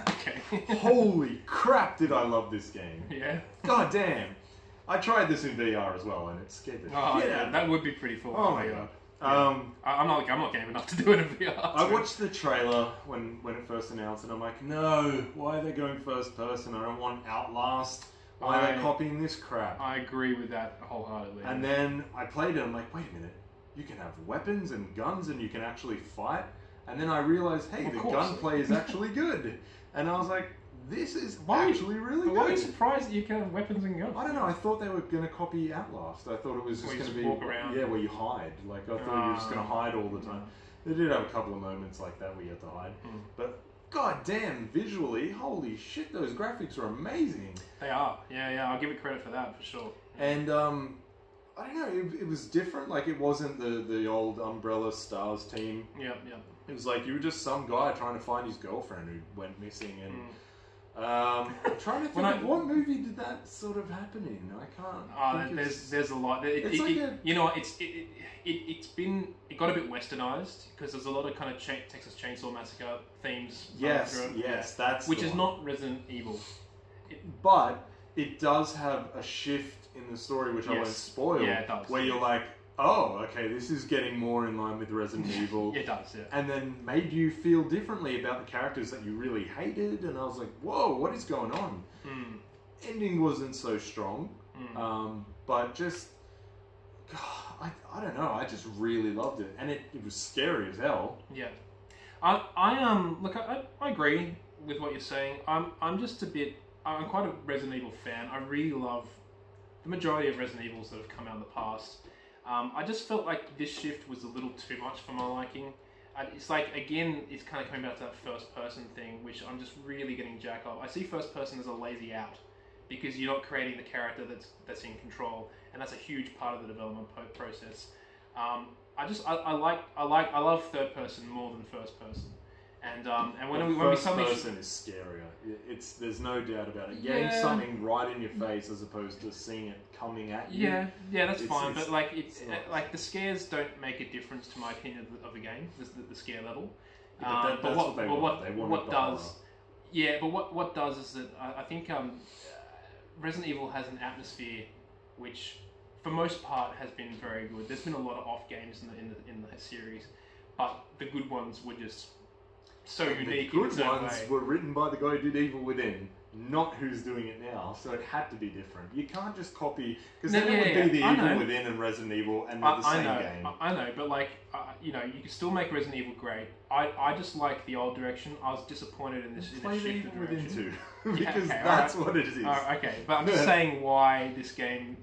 S1: Okay.
S2: Holy crap, did I love this game.
S1: Yeah.
S2: God damn. I tried this in VR as well, and it scared the shit out of me.
S1: That would be pretty fun.
S2: Oh my god.
S1: Yeah. I'm not game enough to do it in VR.
S2: I watched the trailer when it first announced, and I'm like, no, why are they going first person? I don't want Outlast. Why are they copying this crap?
S1: I agree with that wholeheartedly.
S2: And then I played it, I'm like, wait a minute, you can have weapons and guns and you can actually fight? And then I realized, hey, the gunplay is actually good. And I was like, this is actually really good.
S1: Why are you surprised that you can have weapons and guns?
S2: I don't know, I thought they were going to copy Outlast. I thought it was just going to be,
S1: walk around.
S2: Yeah, where you hide. Like, I thought you were just going to hide all the time. They did have a couple of moments like that where you had to hide. But god damn, visually, holy shit, those graphics are amazing.
S1: They are. Yeah, I'll give it credit for that, for sure.
S2: And, I don't know, it was different. Like, it wasn't the old Umbrella Stars team.
S1: Yeah.
S2: It was like, you were just some guy trying to find his girlfriend who went missing. And I'm trying to think what movie did that sort of happen in? I can't.
S1: There's a lot. You know, it got a bit westernized because there's a lot of kind of Texas Chainsaw Massacre themes.
S2: Yes, that's
S1: which is not Resident Evil.
S2: But it does have a shift in the story, which I won't spoil.
S1: Yeah, it does.
S2: Where you're like, oh, okay, this is getting more in line with Resident Evil.
S1: It does, yeah.
S2: And then made you feel differently about the characters that you really hated, and I was like, whoa, what is going on? Ending wasn't so strong, but just, God, I don't know, I just really loved it, and it was scary as hell.
S1: Yeah. Look, I agree with what you're saying. I'm just a bit, I'm quite a Resident Evil fan. I really love the majority of Resident Evils that have come out in the past. I just felt like this shift was a little too much for my liking. It's like, again, it's kind of coming back to that first person thing, which I'm just really getting jack of. I see first person as a lazy out, because you're not creating the character that's in control, and that's a huge part of the development process. I love third person more than first person, and when we suddenly
S2: first person is scarier. There's no doubt about it. Getting something right in your face as opposed to seeing it coming at you.
S1: Yeah, that's fine. But like like the scares don't make a difference to my opinion of the game. The scare level.
S2: Yeah, but that's what they want. They want
S1: what does?
S2: horror.
S1: Yeah, but what does is that I think Resident Evil has an atmosphere which, for most part, has been very good. There's been a lot of off games in the series, but the good ones were just so unique.
S2: The good ones were written by the guy who did Evil Within, not who's doing it now. So it had to be different. You can't just copy, because then it would be the Evil Within and Resident Evil, and they're the same game.
S1: I know, but like you can still make Resident Evil great. I just like the old direction. I was disappointed in this shift of
S2: Evil Within
S1: direction.
S2: too, because that's what it is.
S1: Okay, but I'm just saying why this game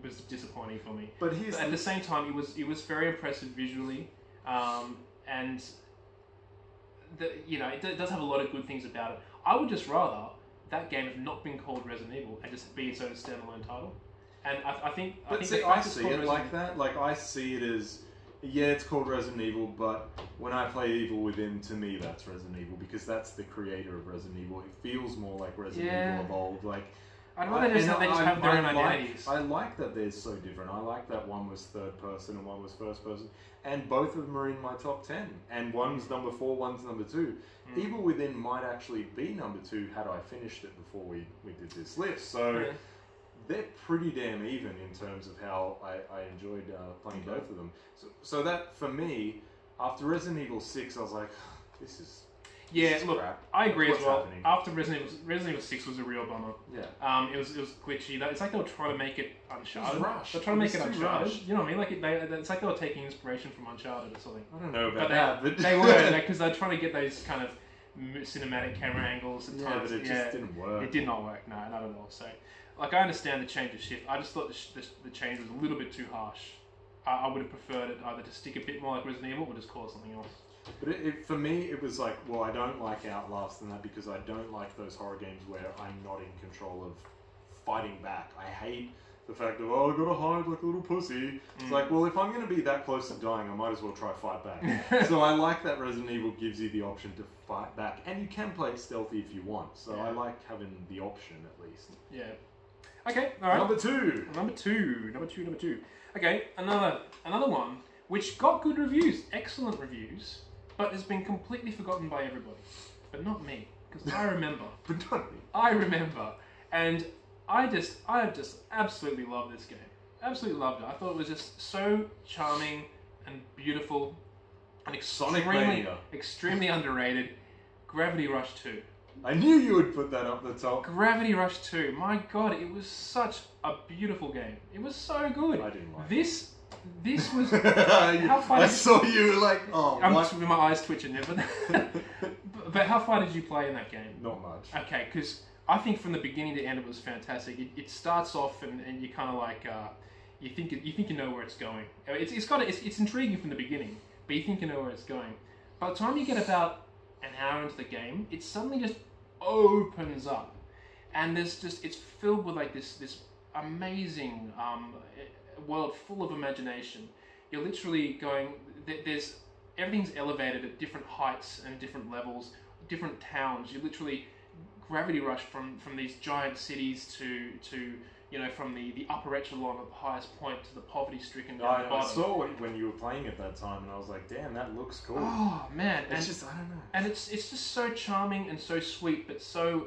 S1: was disappointing for me. But at the same time, it was very impressive visually, and it does have a lot of good things about it. I would just rather that game have not been called Resident Evil and just be its own standalone title. And I think
S2: I see it like that. Like, I see it as, yeah, it's called Resident Evil, but when I play Evil Within, to me that's Resident Evil, because that's the creator of Resident Evil. It feels more like Resident Evil Evolved. Like,
S1: I'd rather they just have their own identities.
S2: I like that they're so different. I like that one was third person and one was first person, and both of them are in my top 10. And one's number 4, one's number 2. Evil Within might actually be number 2 had I finished it before we did this list. So they're pretty damn even in terms of how I enjoyed playing both of them. So that, for me, after Resident Evil 6, I was like, this is...
S1: Yeah, look,
S2: crap.
S1: I agree
S2: What's
S1: as well.
S2: happening?
S1: After Resident Evil 6 was a real bummer.
S2: Yeah.
S1: It was glitchy. It's like they were trying to make it Uncharted.
S2: It was rushed.
S1: They're trying to make it Uncharted.
S2: Rushed.
S1: You know what I mean? Like it's like they were taking inspiration from Uncharted or something.
S2: I don't know about that, but
S1: they were, because they're trying to get those kind of cinematic camera angles at times.
S2: But it just didn't work.
S1: It did not work. No, not at all. So, like, I understand the change of shift. I just thought the change was a little bit too harsh. I would have preferred it either to stick a bit more like Resident Evil or just call it something else.
S2: But for me, it was like, well, I don't like Outlast and that, because I don't like those horror games where I'm not in control of fighting back. I hate the fact of, oh, I gotta hide like a little pussy. It's like, well, if I'm gonna be that close to dying, I might as well try fight back. So I like that Resident Evil gives you the option to fight back, and you can play it stealthy if you want. So I like having the option at least.
S1: Yeah. Okay, all right.
S2: Number two.
S1: Okay, another one which got good reviews, excellent reviews, but has been completely forgotten by everybody, but not me, because I remember.
S2: But not me.
S1: I remember, and I have just absolutely loved this game. Absolutely loved it. I thought it was just so charming and beautiful, and extremely underrated. Gravity Rush 2.
S2: I knew you would put that up the top.
S1: Gravity Rush 2. My God, it was such a beautiful game. It was so good.
S2: I didn't like
S1: this. This was... how far
S2: I saw you like, oh,
S1: I'm with my eyes twitching there, but how far did you play in that game?
S2: Not much.
S1: Okay, because I think from the beginning to end it was fantastic. It starts off and you kind of like you think you know where it's going. It's intriguing from the beginning, but you think you know where it's going. By the time you get about an hour into the game, it suddenly just opens up, and it's filled with like this amazing world full of imagination. You're literally going, everything's elevated at different heights and different levels, different towns. You literally gravity rush from these giant cities to from the upper echelon at the highest point to the poverty-stricken down the bottom.
S2: I saw it when you were playing at that time, and I was like, damn, that looks cool.
S1: Oh man,
S2: I don't know.
S1: And it's just so charming and so sweet, but so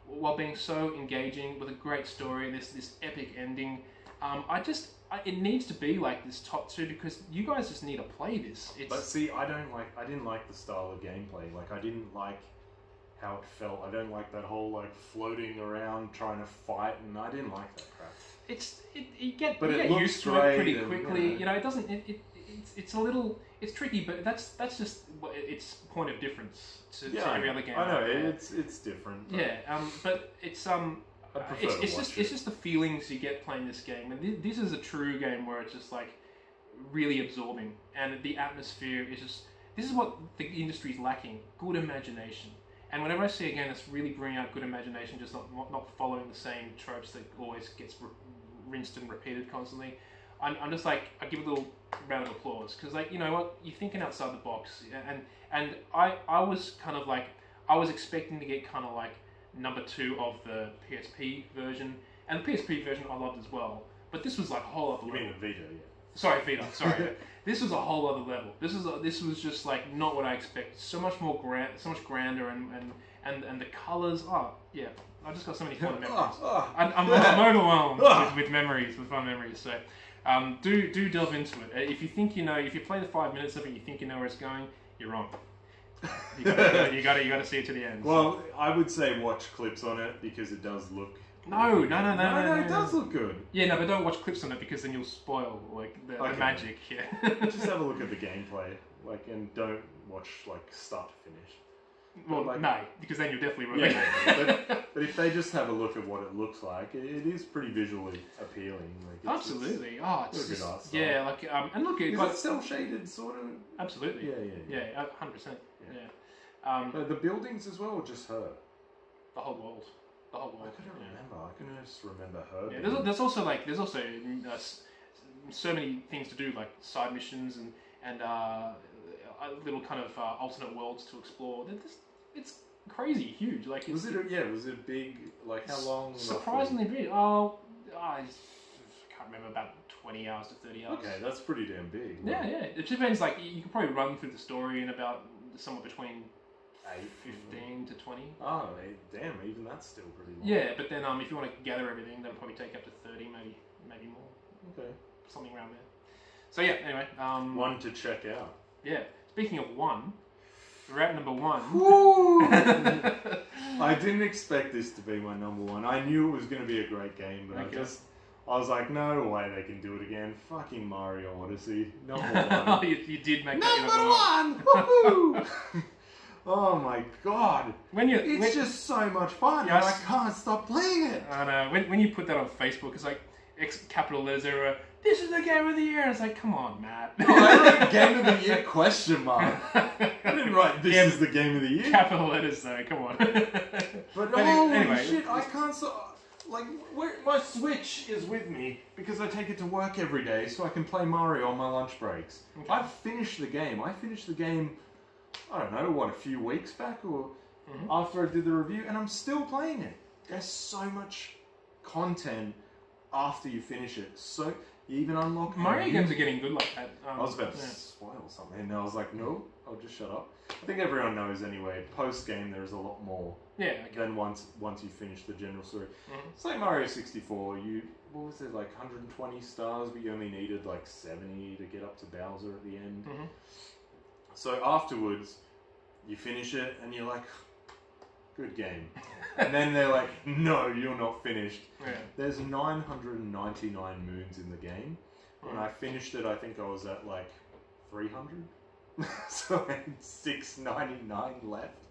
S1: while being so engaging with a great story, this epic ending. It needs to be like this top 2 because you guys just need to play this.
S2: But see, I didn't like the style of gameplay. Like, I didn't like how it felt. I don't like that whole like floating around trying to fight, and I didn't like that crap.
S1: You get
S2: it
S1: used to it pretty
S2: and,
S1: quickly.
S2: yeah.
S1: You know, it doesn't. It's a little. It's tricky, but that's just its point of difference to every other game.
S2: I know it's different. But
S1: Yeah, but it's it's just the feelings you get playing this game, and this is a true game where it's just like really absorbing, and the atmosphere is just. This is what the industry's lacking: good imagination. And whenever I see a game that's really bringing out good imagination, just not following the same tropes that always gets rinsed and repeated constantly, I'm just like, I give a little round of applause because, like, you know what, you're thinking outside the box, and I was kind of like, I was expecting to get kind of like number 2 of the PSP version, and the PSP version I loved as well, but this was like a whole other level.
S2: You mean the Vita? Yeah.
S1: Sorry, Vita. Sorry. This was a whole other level. This was just like not what I expected. So much more so much grander, and the colours. Oh yeah, I just got so many fun memories. I'm overwhelmed with memories, with fun memories. So do delve into it. If you think you know, if you play the 5 minutes of it, you think you know where it's going, you're wrong. You got to see it to the end.
S2: Well, I would say watch clips on it because it does look.
S1: No, it
S2: does look good.
S1: Yeah, no, but don't watch clips on it because then you'll spoil like the magic. Yeah.
S2: Just have a look at the gameplay, like, and don't watch like start to finish.
S1: Well,
S2: like,
S1: no, because then you'll definitely ruin
S2: it. But if they just have a look at what it looks like, it is pretty visually appealing. Like,
S1: absolutely. It's
S2: good
S1: just,
S2: art style.
S1: yeah, like and look,
S2: is it cell shaded sort of?
S1: Absolutely. Yeah, 100%. Yeah.
S2: But the buildings as well, or just her?
S1: The whole world. The whole world.
S2: I couldn't remember. I couldn't just remember her.
S1: Yeah, there's also so many things to do, like side missions and little kind of alternate worlds to explore. It's crazy huge. Like,
S2: was it big? Like, how long?
S1: Surprisingly big. I can't remember, about 20 hours to 30 hours.
S2: Okay, that's pretty damn big.
S1: Yeah. It depends. Like, you could probably run through the story in about somewhere between 15 to 20.
S2: Oh, damn! Even that's still pretty long.
S1: Yeah, but then if you want to gather everything, that'll probably take up to 30, maybe more.
S2: Okay.
S1: Something around there. So yeah. Anyway.
S2: One to check out.
S1: Yeah. Speaking of one, we're at number 1.
S2: Woo! I didn't expect this to be my number 1. I knew it was going to be a great game, but I was like, no way they can do it again. Fucking Mario Odyssey, number 1.
S1: you did make
S2: that number 1. Woohoo! Oh my god! It's just so much fun, and I can't stop playing it.
S1: I know. When you put that on Facebook, it's like capital letters everywhere. This is the game of the year. It's like, come on, Matt.
S2: No, I wrote game of the year ? I didn't write this is the game of the year.
S1: Capital letters though. Come on.
S2: But anyway, shit, I can't. Like, my Switch is with me because I take it to work every day, so I can play Mario on my lunch breaks. Okay. I've finished the game. I finished the game. I don't know, a few weeks back or after I did the review, and I'm still playing it. There's so much content after you finish it. So you even unlock
S1: Mario games are getting good like that.
S2: I was about to spoil something, and I was like, no, I'll just shut up. I think everyone knows anyway. Post game, there is a lot more. Than once you finish the general story. It's like Mario 64. What was it, like 120 stars, but you only needed like 70 to get up to Bowser at the end. So afterwards, you finish it and you're like, good game. And then they're like, no, you're not finished. There's 999 moons in the game. When I finished it, I think I was at like 300. So I had 699 left.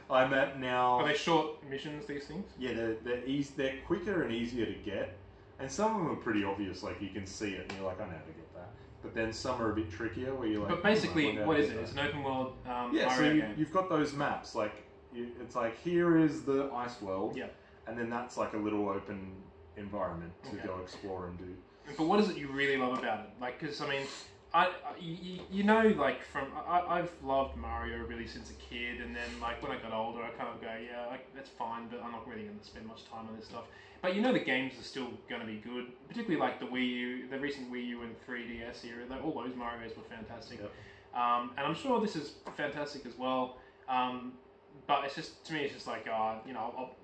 S2: I'm at now...
S1: Are they short missions, these things?
S2: Yeah, they're quicker and easier to get. And some of them are pretty obvious, like you can see it and you're like, I know how to get that. But then some are a bit trickier where you're like...
S1: But basically, what is it? It's an open world Mario game.
S2: You've got those maps. Like, it's like, here is the ice world. And then that's like a little open environment to go explore and do.
S1: But what is it you really love about it? Like, because, I mean, like, I've loved Mario really since a kid. And then, like, when I got older, I kind of go, yeah, like, that's fine, but I'm not really going to spend much time on this stuff. But the games are still going to be good, particularly like the Wii U, the recent Wii U and 3DS era. All those Marios were fantastic, and I'm sure this is fantastic as well. But it's just like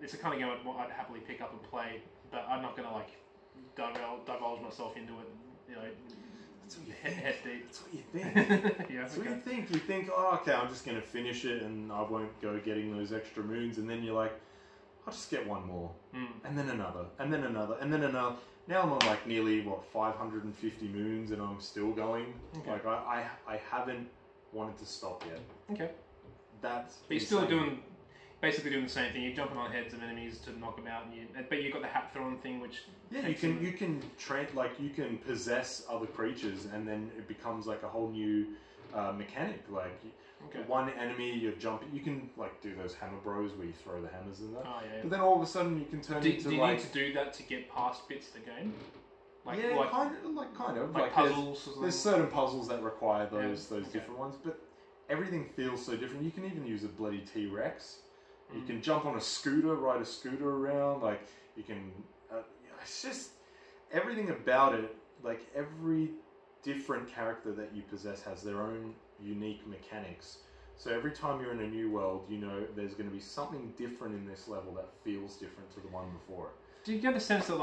S1: it's a kind of game I'd happily pick up and play, but I'm not going to like divulge myself into it. You know,
S2: That's what you
S1: head
S2: think.
S1: deep.
S2: That's what you think.
S1: Yeah,
S2: That's what
S1: okay.
S2: you think. You think, oh, okay, I'm just going to finish it and I won't go getting those extra moons. And then you're like, I'll just get one more. And then another. And then another. And then another. Now I'm on like nearly, 550 moons and I'm still going.
S1: Okay.
S2: Like, I haven't wanted to stop yet.
S1: Okay.
S2: That's
S1: But you're still basically doing the same thing. You're jumping on heads of enemies to knock them out, but you've got the hat thrown thing, which
S2: yeah, you can possess other creatures, and then it becomes like a whole new mechanic. Like one enemy, you're jumping. You can like do those hammer bros where you throw the hammers and that.
S1: Oh yeah.
S2: But then all of a sudden, you can turn into
S1: do you
S2: like.
S1: need to do that to get past bits of the game?
S2: Like kind of.
S1: Like puzzles.
S2: There's certain puzzles that require those
S1: okay.
S2: different ones, but everything feels so different. You can even use a bloody T-Rex. You can jump on a scooter, ride a scooter around. Like you can, it's just everything about it. Like every different character that you possess has their own unique mechanics. So every time you're in a new world, you know there's going to be something different in this level that feels different to the one before it.
S1: Do you get the sense that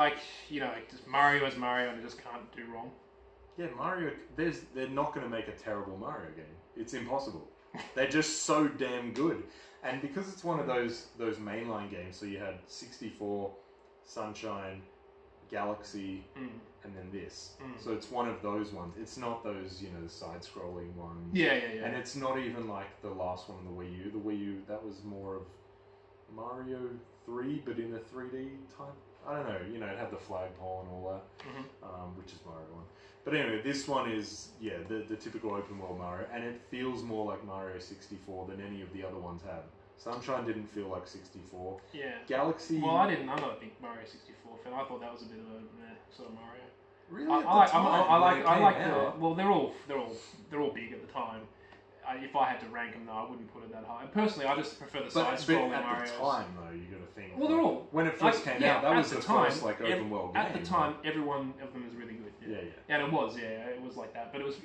S1: just Mario is Mario and it just can't do wrong?
S2: Yeah, Mario. They're not going to make a terrible Mario game. It's impossible. They're just so damn good. And because it's one of those mainline games, so you had 64, Sunshine, Galaxy, and then this. So it's one of those ones. It's not those, the side-scrolling ones.
S1: Yeah.
S2: And it's not even like the last one on the Wii U. The Wii U, that was more of Mario 3, but in a 3D type. I don't know, it had the flagpole and all that, which is Mario 1. But anyway, this one is, the typical open world Mario, and it feels more like Mario 64 than any of the other ones have. Sunshine didn't feel like 64.
S1: Yeah.
S2: Galaxy...
S1: Well, I'm not a big Mario 64 fan. I thought that was a bit of a meh sort of Mario.
S2: Really?
S1: I like well, they're all big at the time. If I had to rank them, though, I wouldn't put it that high. Personally, I just prefer the side-scrolling Marios.
S2: But at the time, though, you got to think.
S1: Well, they're all
S2: when it first came out. That was the first open world game.
S1: At the time, every one of them was really good.
S2: Yeah.
S1: And it was like that. But it was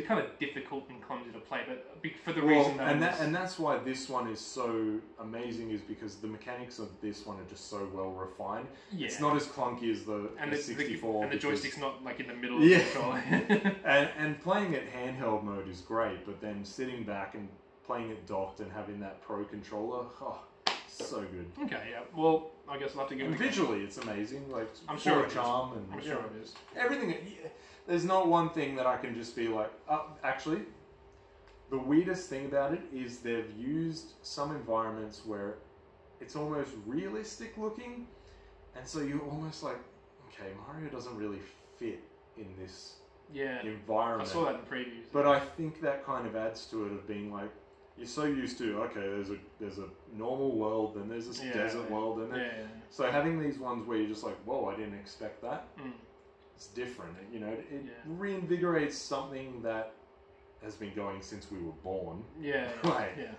S1: kind of difficult and clumsy to play. But for the reason that
S2: and that's why this one is so amazing, is because the mechanics of this one are just so well refined. Yeah. It's not as clunky as the 64.
S1: And the joystick's not like in the middle of the controller.
S2: and playing it handheld mode is great, but then sitting back and playing it docked and having that pro controller, so good.
S1: Okay, yeah. Well, I guess I'll have to give it a go.
S2: Visually, it's amazing. Like
S1: I'm sure
S2: it charm
S1: is. I'm sure it is.
S2: Everything. There's not one thing that I can just be like. Actually, the weirdest thing about it is they've used some environments where it's almost realistic looking, and so you're almost like, okay, Mario doesn't really fit in this environment.
S1: I saw that in the previews.
S2: But I think that kind of adds to it of being like, you're so used to, okay, there's a normal world, then there's this desert world, and then so having these ones where you're just like, whoa, I didn't expect that. It's different, it reinvigorates something that has been going since we were born. Right.
S1: Yeah.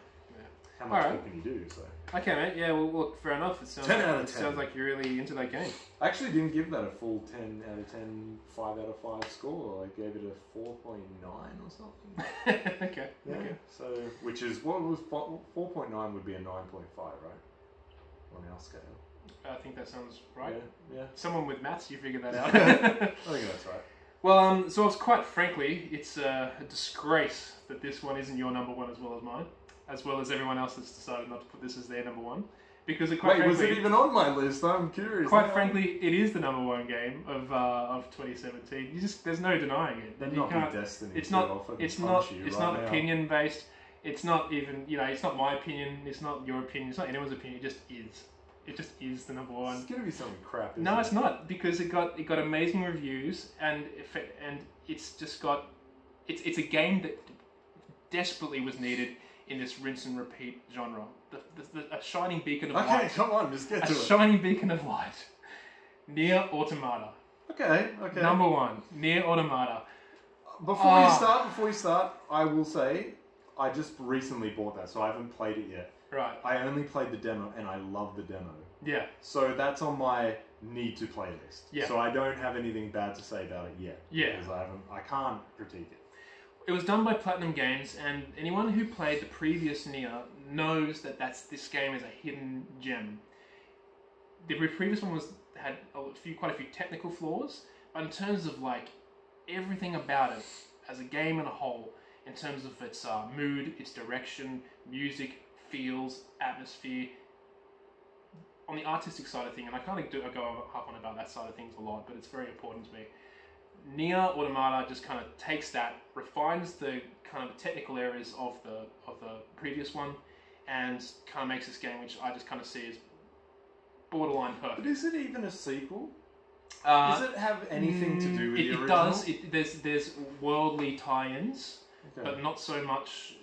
S2: How much more can you do? So.
S1: Okay, mate. Yeah. Well, look, fair enough. It sounds
S2: 10 out of 10.
S1: Sounds like you're really into that game.
S2: I actually didn't give that a full 10 out of 10, 5 out of 5 score. I gave it a 4.9 or something.
S1: Okay.
S2: Yeah. Okay. So, which is what was 4.9 would be a 9.5, right? On our scale.
S1: I think that sounds right.
S2: Yeah.
S1: Someone with maths, you figured that out.
S2: I think that's right.
S1: Well, so it's quite frankly, it's a disgrace that this one isn't your number one as well as mine, as well as everyone else that's decided not to put this as their number one. Because
S2: was it even on my list? I'm curious.
S1: Quite frankly, it is the number one game of 2017. There's no denying it.
S2: Then you can't. Destiny.
S1: It's not opinion based. It's not even it's not my opinion. It's not your opinion. It's not anyone's opinion. It just is. It just is the number one.
S2: It's gonna be something crap.
S1: No, it's not, because it got amazing reviews, and it's just got it's a game that desperately was needed in this rinse and repeat genre. A shining beacon of light.
S2: Okay, come on, just get to it.
S1: A shining beacon of light. Nier Automata.
S2: Okay.
S1: Number one, Nier Automata.
S2: Before you start, I will say I just recently bought that, so I haven't played it yet.
S1: Right.
S2: I only played the demo, and I love the demo.
S1: Yeah.
S2: So that's on my need to play list.
S1: Yeah.
S2: So I don't have anything bad to say about it yet.
S1: Yeah.
S2: Because I can't critique it.
S1: It was done by Platinum Games, and anyone who played the previous Nier knows that this game is a hidden gem. The previous one had quite a few technical flaws, but in terms of like everything about it as a game in a whole, in terms of its mood, its direction, music, feels, atmosphere, on the artistic side of things, and I kind of go up on about that side of things a lot, but it's very important to me. Nier Automata just kind of takes that, refines the kind of technical areas of the previous one, and kind of makes this game, which I just kind of see as borderline perfect.
S2: But is it even a sequel? Does it have anything to do with the original?
S1: It does. There's worldly tie-ins, but not so much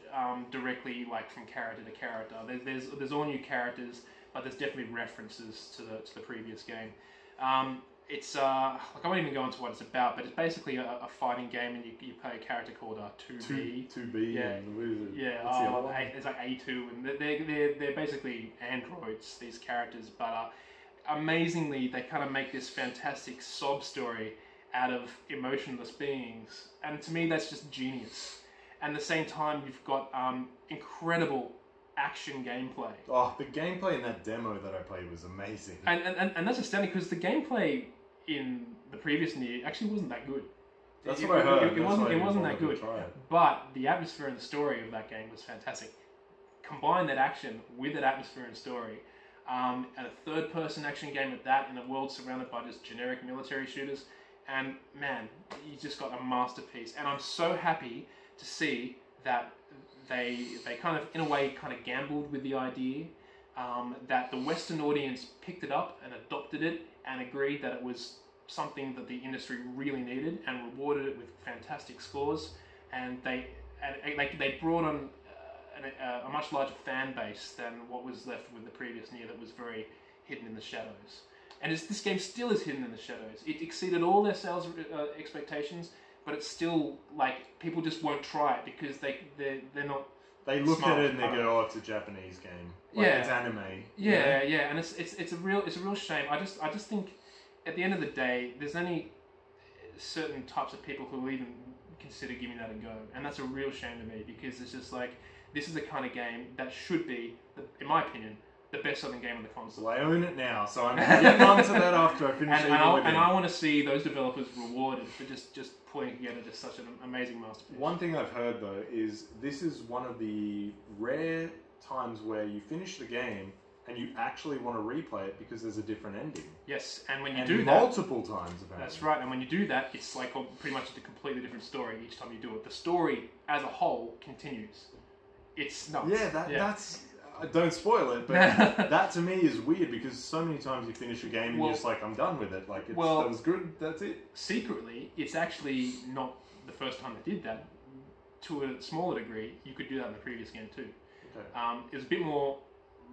S1: directly like from character to character. There's all new characters, but there's definitely references to the previous game. It's like I won't even go into what it's about, but it's basically a fighting game, and you play a character called 2B.
S2: 2B.
S1: Yeah,
S2: and what is it?
S1: yeah. It's like A2, and they're basically androids. These characters, but amazingly, they kind of make this fantastic sob story out of emotionless beings, and to me, that's just genius. And at the same time, you've got incredible action gameplay.
S2: Oh, the gameplay in that demo that I played was amazing.
S1: And that's astounding because the gameplay in the previous Nier actually wasn't that good.
S2: That's what I heard.
S1: It wasn't that good. But the atmosphere and the story of that game was fantastic. Combine that action with that atmosphere and story, and a third-person action game at that, in a world surrounded by just generic military shooters, and man, you just got a masterpiece. And I'm so happy to see that they kind of, in a way, kind of gambled with the idea, that the Western audience picked it up and adopted it and agreed that it was something that the industry really needed and rewarded it with fantastic scores. And they brought on a much larger fan base than what was left with the previous Nier that was very hidden in the shadows. And this game still is hidden in the shadows. It exceeded all their sales expectations, but it's still like people just won't try it because they're not.
S2: They look at it and they go, "Oh, it's a Japanese game. Like,
S1: yeah,
S2: it's anime."
S1: Yeah, yeah, and it's a real shame. I just think at the end of the day, there's only certain types of people who will even consider giving that a go, and that's a real shame to me because it's just like this is the kind of game that should be, in my opinion, the best-selling game on the console.
S2: Well, I own it now, so I'm getting onto that after I finish
S1: and I want to see those developers rewarded for just putting together just such an amazing masterpiece.
S2: One thing I've heard though is this is one of the rare times where you finish the game and you actually want to replay it because there's a different ending.
S1: Yes, and when you do that...
S2: multiple times, apparently.
S1: That's right, and when you do that, it's like pretty much a completely different story each time you do it. The story as a whole continues. It's nuts.
S2: Yeah, that's... don't spoil it, but that to me is weird because so many times you finish a game and you're just like, I'm done with it. Like, that was good, that's it.
S1: Secretly, it's actually not the first time they did that. To a smaller degree, you could do that in the previous game too. Okay. It was a bit more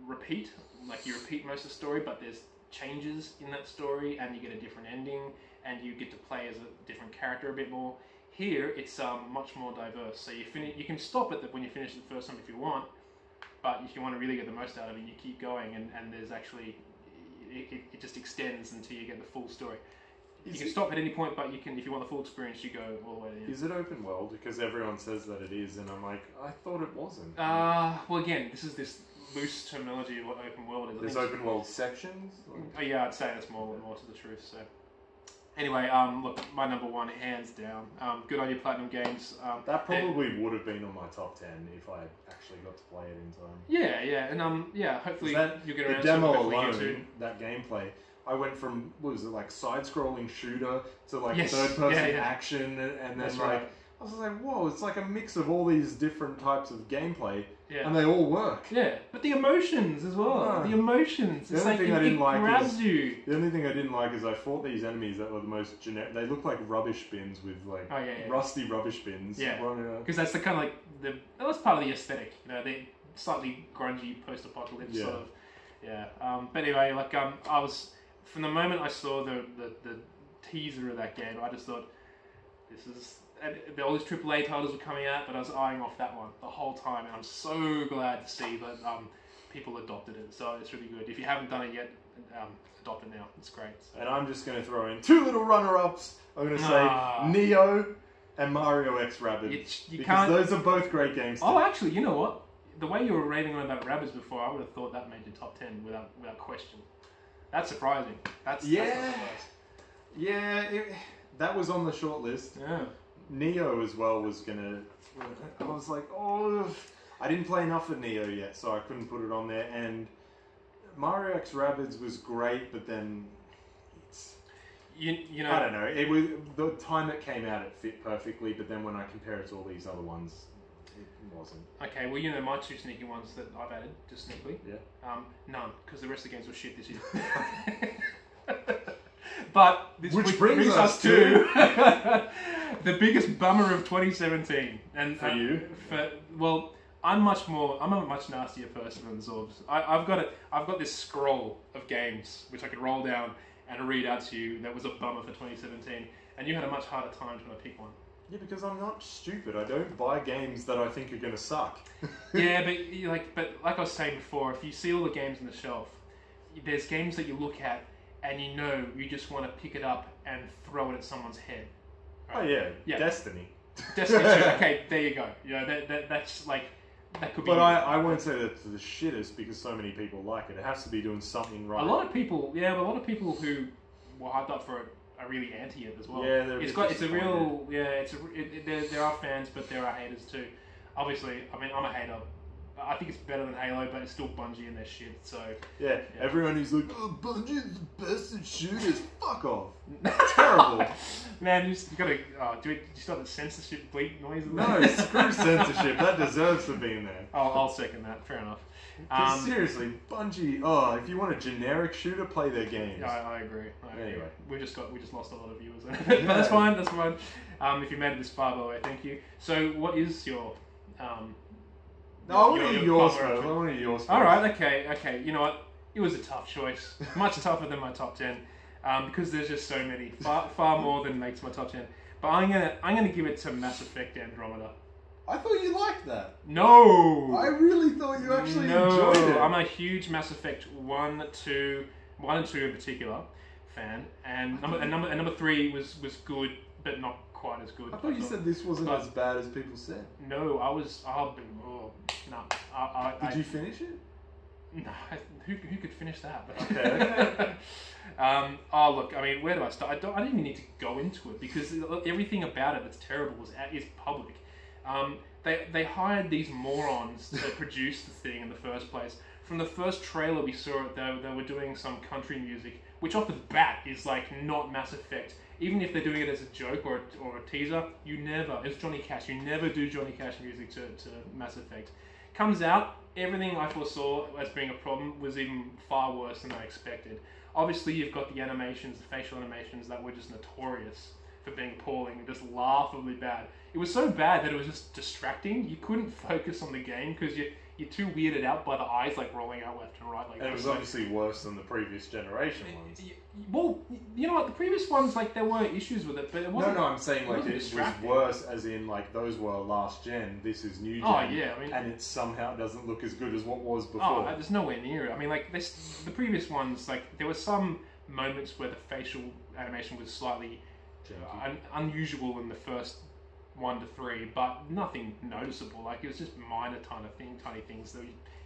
S1: repeat, like you repeat most of the story, but there's changes in that story and you get a different ending and you get to play as a different character a bit more. Here, it's much more diverse. So you can stop it when you finish the first time if you want, but if you want to really get the most out of it, you keep going, and there's actually, it just extends until you get the full story. You can stop at any point, but you can, if you want the full experience, you go all the way to the end.
S2: Is it open world? Because everyone says that it is, and I'm like, I thought it wasn't.
S1: Well, again, this is this loose terminology of what open world is.
S2: There's open world sections?
S1: Oh, yeah, I'd say that's more to the truth, so... Anyway, look, my number one, hands down. Good on you, Platinum Games.
S2: That probably would have been on my top 10 if I actually got to play it in time.
S1: Yeah, yeah, and hopefully you'll get around
S2: to it. The demo
S1: alone,
S2: alone, that gameplay, I went from, what was it, like side-scrolling shooter to like
S1: yes.
S2: third-person action, and then
S1: right.
S2: I was like, whoa, it's like a mix of all these different types of gameplay,
S1: yeah.
S2: and they all work.
S1: Yeah, but the emotions as well. The emotions.
S2: The only thing I didn't like
S1: grabs you.
S2: The only thing I didn't like is I fought these enemies that were the most generic. They look like rubbish bins with like rusty rubbish bins.
S1: Yeah, because that's the kind of like that's part of the aesthetic. You know, they slightly grungy post-apocalypse sort of. Yeah. But anyway, like I was from the moment I saw the teaser of that game, I just thought this is. And all these AAA titles were coming out, but I was eyeing off that one the whole time, and I'm so glad to see that people adopted it. So it's really good. If you haven't done it yet, adopt it now. It's great. So.
S2: And I'm just going to throw in two little runner-ups. I'm going to say Neo and Mario X Rabbids. Because those are both great games.
S1: Oh, actually, you know what? The way you were raving on about Rabbids before, I would have thought that made your top 10 without question. That's surprising. That's
S2: Yeah.
S1: That's not surprising.
S2: Yeah, that was on the short list.
S1: Yeah.
S2: Neo as well was gonna. I was like, oh, I didn't play enough of Neo yet, so I couldn't put it on there. And Mario X Rabbids was great, but then it's.
S1: You know.
S2: I don't know. It was the time it came out. It fit perfectly, but then when I compare it to all these other ones, it wasn't.
S1: Okay, well, you know my two sneaky ones that I've added, just sneakily.
S2: Yeah.
S1: None, because the rest of the games were shit this year. But this
S2: Which brings us
S1: to the biggest bummer of 2017. And
S2: For you?
S1: Well, I'm a much nastier person than Zorbs. I've got this scroll of games which I could roll down and read out to you that was a bummer for 2017, and you had a much harder time trying to pick one.
S2: Yeah, because I'm not stupid. I don't buy games that I think are going to suck.
S1: Yeah, but like I was saying before, if you see all the games on the shelf, there's games that you look at and you just want to pick it up and throw it at someone's head.
S2: Right? Oh yeah, Destiny.
S1: Destiny 2. Okay, there you go. You know, that's like that could be.
S2: But I won't say that's the shittest because so many people like it. It has to be doing something right.
S1: A lot of people who were hyped up for it are really anti it as well.
S2: Yeah,
S1: there are fans, but there are haters too. Obviously, I mean, I'm a hater. I think it's better than Halo, but it's still Bungie and their shit. So
S2: yeah, everyone who's like, oh, Bungie's the best at shooters. Fuck off. Terrible.
S1: Man, you gotta. Do you start the censorship bleep noise?
S2: No, screw censorship. That deserves to be in there.
S1: I'll second that. Fair enough.
S2: Seriously, Bungie. Oh, if you want a generic shooter, play their games.
S1: I agree.
S2: Anyway,
S1: we just lost a lot of viewers, but that's fine. That's fine. If you made it this far, by the way, thank you. So, what is your
S2: No, I want to hear yours first. I want to hear yours first.
S1: Alright, okay. You know what? It was a tough choice. Much tougher than my top 10. Because there's just so many. Far more than makes my top 10. But I'm gonna give it to Mass Effect Andromeda.
S2: I thought you liked that.
S1: No!
S2: I really thought you actually enjoyed it.
S1: I'm a huge Mass Effect 1 and 2 in particular fan. And number 3 was good, but not quite as good.
S2: I thought you said this wasn't as bad as people said.
S1: No, I was.
S2: Did you finish it?
S1: No, who could finish that?
S2: Okay.
S1: Look, I mean, where do I start? I didn't even need to go into it because everything about it that's terrible is public. They hired these morons to produce the thing in the first place. From the first trailer we saw it, they were doing some country music, which off the bat is like not Mass Effect. Even if they're doing it as a joke or a teaser, it's Johnny Cash. You never do Johnny Cash music to Mass Effect. Comes out, everything I foresaw as being a problem was even far worse than I expected. Obviously, you've got the animations, the facial animations that were just notorious for being appalling and just laughably bad. It was so bad that it was just distracting. You couldn't focus on the game because you're too weirded out by the eyes like rolling out left and right. Like,
S2: and it was obviously worse than the previous generation ones.
S1: Well, you know what? The previous ones, like, there were issues with it, but it wasn't.
S2: No, I'm saying like it was worse, as in like those were last gen. This is new gen.
S1: Oh yeah, I mean,
S2: and it somehow doesn't look as good as what was before.
S1: Oh, there's nowhere near it. I mean, like the previous ones, like there were some moments where the facial animation was slightly unusual in the first 1 to 3, but nothing noticeable. Like it was just minor tiny things that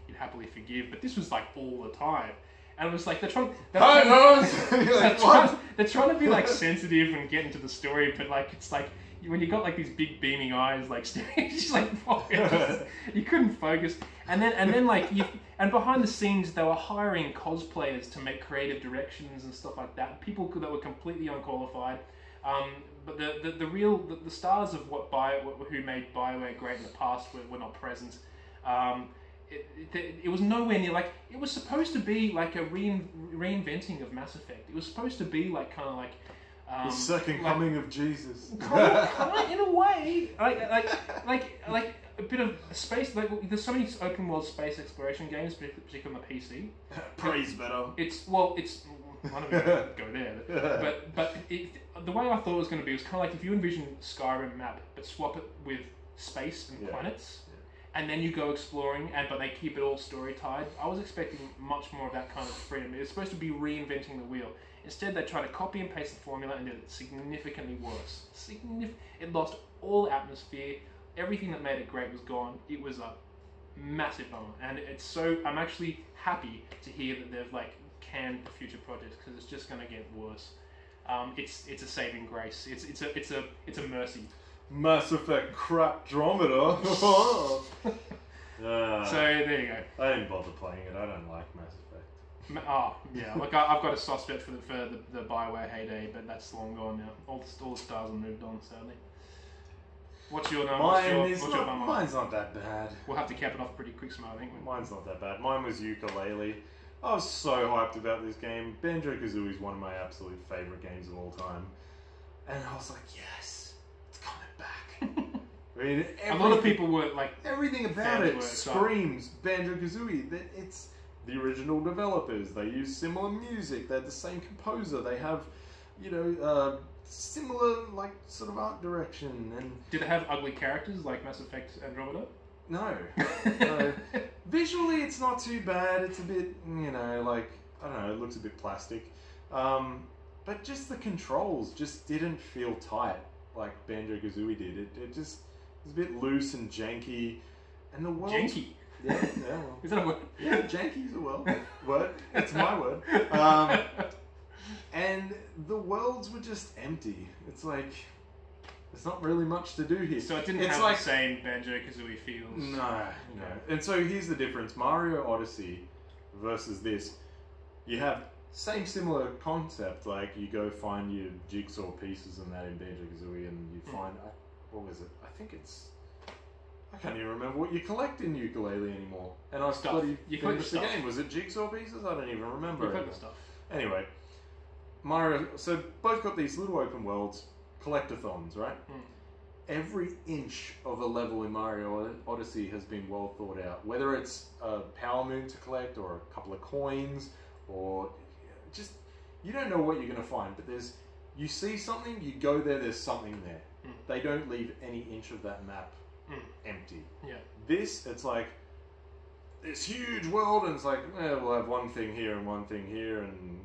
S1: you'd happily forgive. But this was like all the time, and it was like they're trying to be like sensitive and get into the story, but like it's like when you got like these big beaming eyes, like just like you couldn't focus. And then like and behind the scenes they were hiring cosplayers to make creative directions and stuff like that. People that were completely unqualified. But the stars of who made BioWare great in the past were not present. It was nowhere near like it was supposed to be like a reinventing of Mass Effect. It was supposed to be like kind of like
S2: the second coming of Jesus.
S1: Kind of, in a way, like a bit of space. Like there's so many open world space exploration games, particularly on the PC.
S2: Praise better.
S1: It's. I don't know go there, but the way I thought it was going to be was kind of like if you envision Skyrim map, but swap it with space and planets, and then you go exploring, but they keep it all story tied. I was expecting much more of that kind of freedom. It was supposed to be reinventing the wheel. Instead, they tried to copy and paste the formula and did it significantly worse. It lost all atmosphere. Everything that made it great was gone. It was a massive bummer, and I'm actually happy to hear that they've like can for future projects because it's just going to get worse. It's a saving grace. It's a mercy.
S2: Mass Effect crapdrometer.
S1: So there you go.
S2: I didn't bother playing it. I don't like Mass Effect.
S1: Oh yeah, like I've got a soft spot for the Bioware heyday, but that's long gone now. All the stars have moved on, sadly. What's your number?
S2: Mine's not that bad.
S1: We'll have to cap it off pretty quick, smart, I think.
S2: Mine's not that bad. Mine was Yooka-Laylee. I was so hyped about this game. Banjo-Kazooie is one of my absolute favourite games of all time. And I was like, yes, it's coming back. I mean,
S1: a lot of people were like...
S2: Everything about it screams Banjo-Kazooie. It's the original developers. They use similar music. They're the same composer. They have, you know... similar, like, sort of art direction. And
S1: did it have ugly characters like Mass Effect Andromeda?
S2: No. No. Visually, it's not too bad. It's a bit, you know, like, I don't know, it looks a bit plastic. But just the controls just didn't feel tight like Banjo-Kazooie did. It just was a bit loose and janky. And the world...
S1: Janky?
S2: Yeah, well.
S1: Is that a word?
S2: Yeah, janky's a word. It's my word. And the worlds were just empty. It's like, there's not really much to do here.
S1: So it didn't have the same Banjo-Kazooie feels?
S2: No. And so here's the difference. Mario Odyssey versus this. You have similar concept. Like, you go find your jigsaw pieces and that in Banjo-Kazooie and you find, what was it? I think it's, I can't even remember what you collect in Yooka-Laylee anymore. And I bloody finished the game. Was it jigsaw pieces? I don't even remember.
S1: You collect the stuff.
S2: Anyway. Mario, so both got these little open worlds, collectathons, right? Every inch of a level in Mario Odyssey has been well thought out. Whether it's a power moon to collect or a couple of coins or just, you don't know what you're going to find, but you see something, you go there, there's something there. They don't leave any inch of that map empty.
S1: Yeah.
S2: This, it's like this huge world and it's like, we'll have one thing here and one thing here and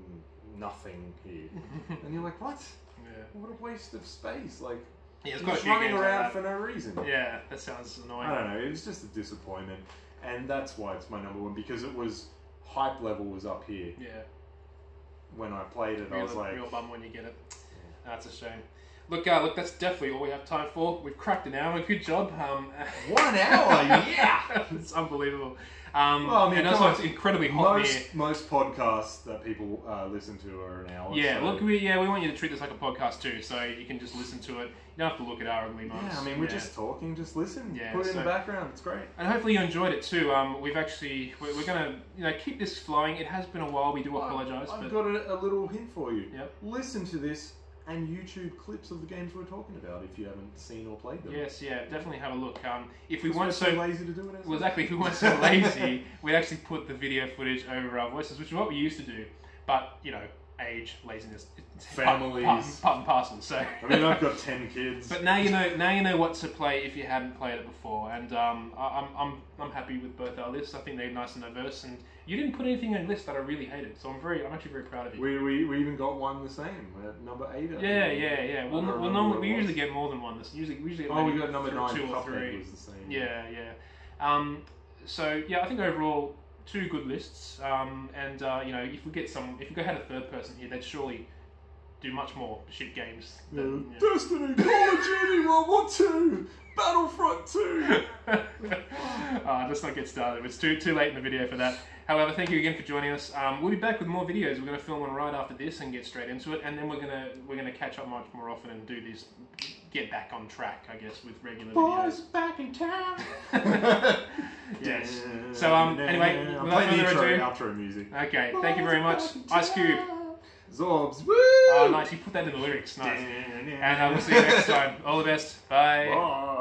S2: nothing here. And you're like, what?
S1: Yeah.
S2: What a waste of space. Like,
S1: it's
S2: just running around for no reason.
S1: Yeah, that sounds annoying.
S2: I don't know, it was just a disappointment. And that's why it's my number one, because it was, hype level was up here.
S1: Yeah.
S2: When I played it, I was like...
S1: Real bum when you get it. Yeah. That's a shame. Look, that's definitely all we have time for. We've cracked an hour. Good job.
S2: 1 hour? Yeah!
S1: It's unbelievable.
S2: Well, I mean,
S1: and also it's incredibly hot here.
S2: Most podcasts that people listen to are an hour.
S1: Yeah,
S2: so.
S1: Look, we want you to treat this like a podcast too, so you can just listen to it. You don't have to look at our ugly mugs.
S2: Yeah, I mean, we're just talking, just listen.
S1: Yeah,
S2: put it in the background, it's great.
S1: And hopefully you enjoyed it too. We're going to keep this flowing. It has been a while, we do apologise.
S2: I've got a little hint for you.
S1: Yep.
S2: Listen to this and YouTube clips of the games we're talking about if you haven't seen or played them.
S1: Yes, yeah, definitely have a look. If we
S2: weren't so lazy to do it,
S1: well, exactly. If we weren't so lazy, we'd actually put the video footage over our voices, which is what we used to do. But age, laziness,
S2: families,
S1: part and parcel. So
S2: I mean, I've got 10 kids.
S1: But now you know what to play if you hadn't played it before, and I'm happy with both our lists. I think they're nice and diverse, and you didn't put anything on your list that I really hated, so I'm actually very proud of you.
S2: We even got one the same at number 8.
S1: Yeah. Well, we usually get more than one. Usually we
S2: got number 9.
S1: 2 or 3.
S2: Was the same.
S1: Yeah. So yeah, I think overall 2 good lists. And if we had a third person here, they'd surely do much more shit games.
S2: Destiny, Call of Duty, World War 2, Battlefront 2.
S1: Let's not get started. It's too late in the video for that. However, thank you again for joining us. We'll be back with more videos. We're going to film one right after this and get straight into it, and then we're gonna catch up much more often and do this, get back on track, I guess, with regular
S2: Boys
S1: videos.
S2: back in town.
S1: Yes. So anyway, without further ado,
S2: outro music.
S1: Okay, thank you very much, Ice Cube.
S2: Zorbs, woo!
S1: Oh, nice. You put that in the lyrics. Nice. And we'll see you next time. All the best. Bye.
S2: Bye.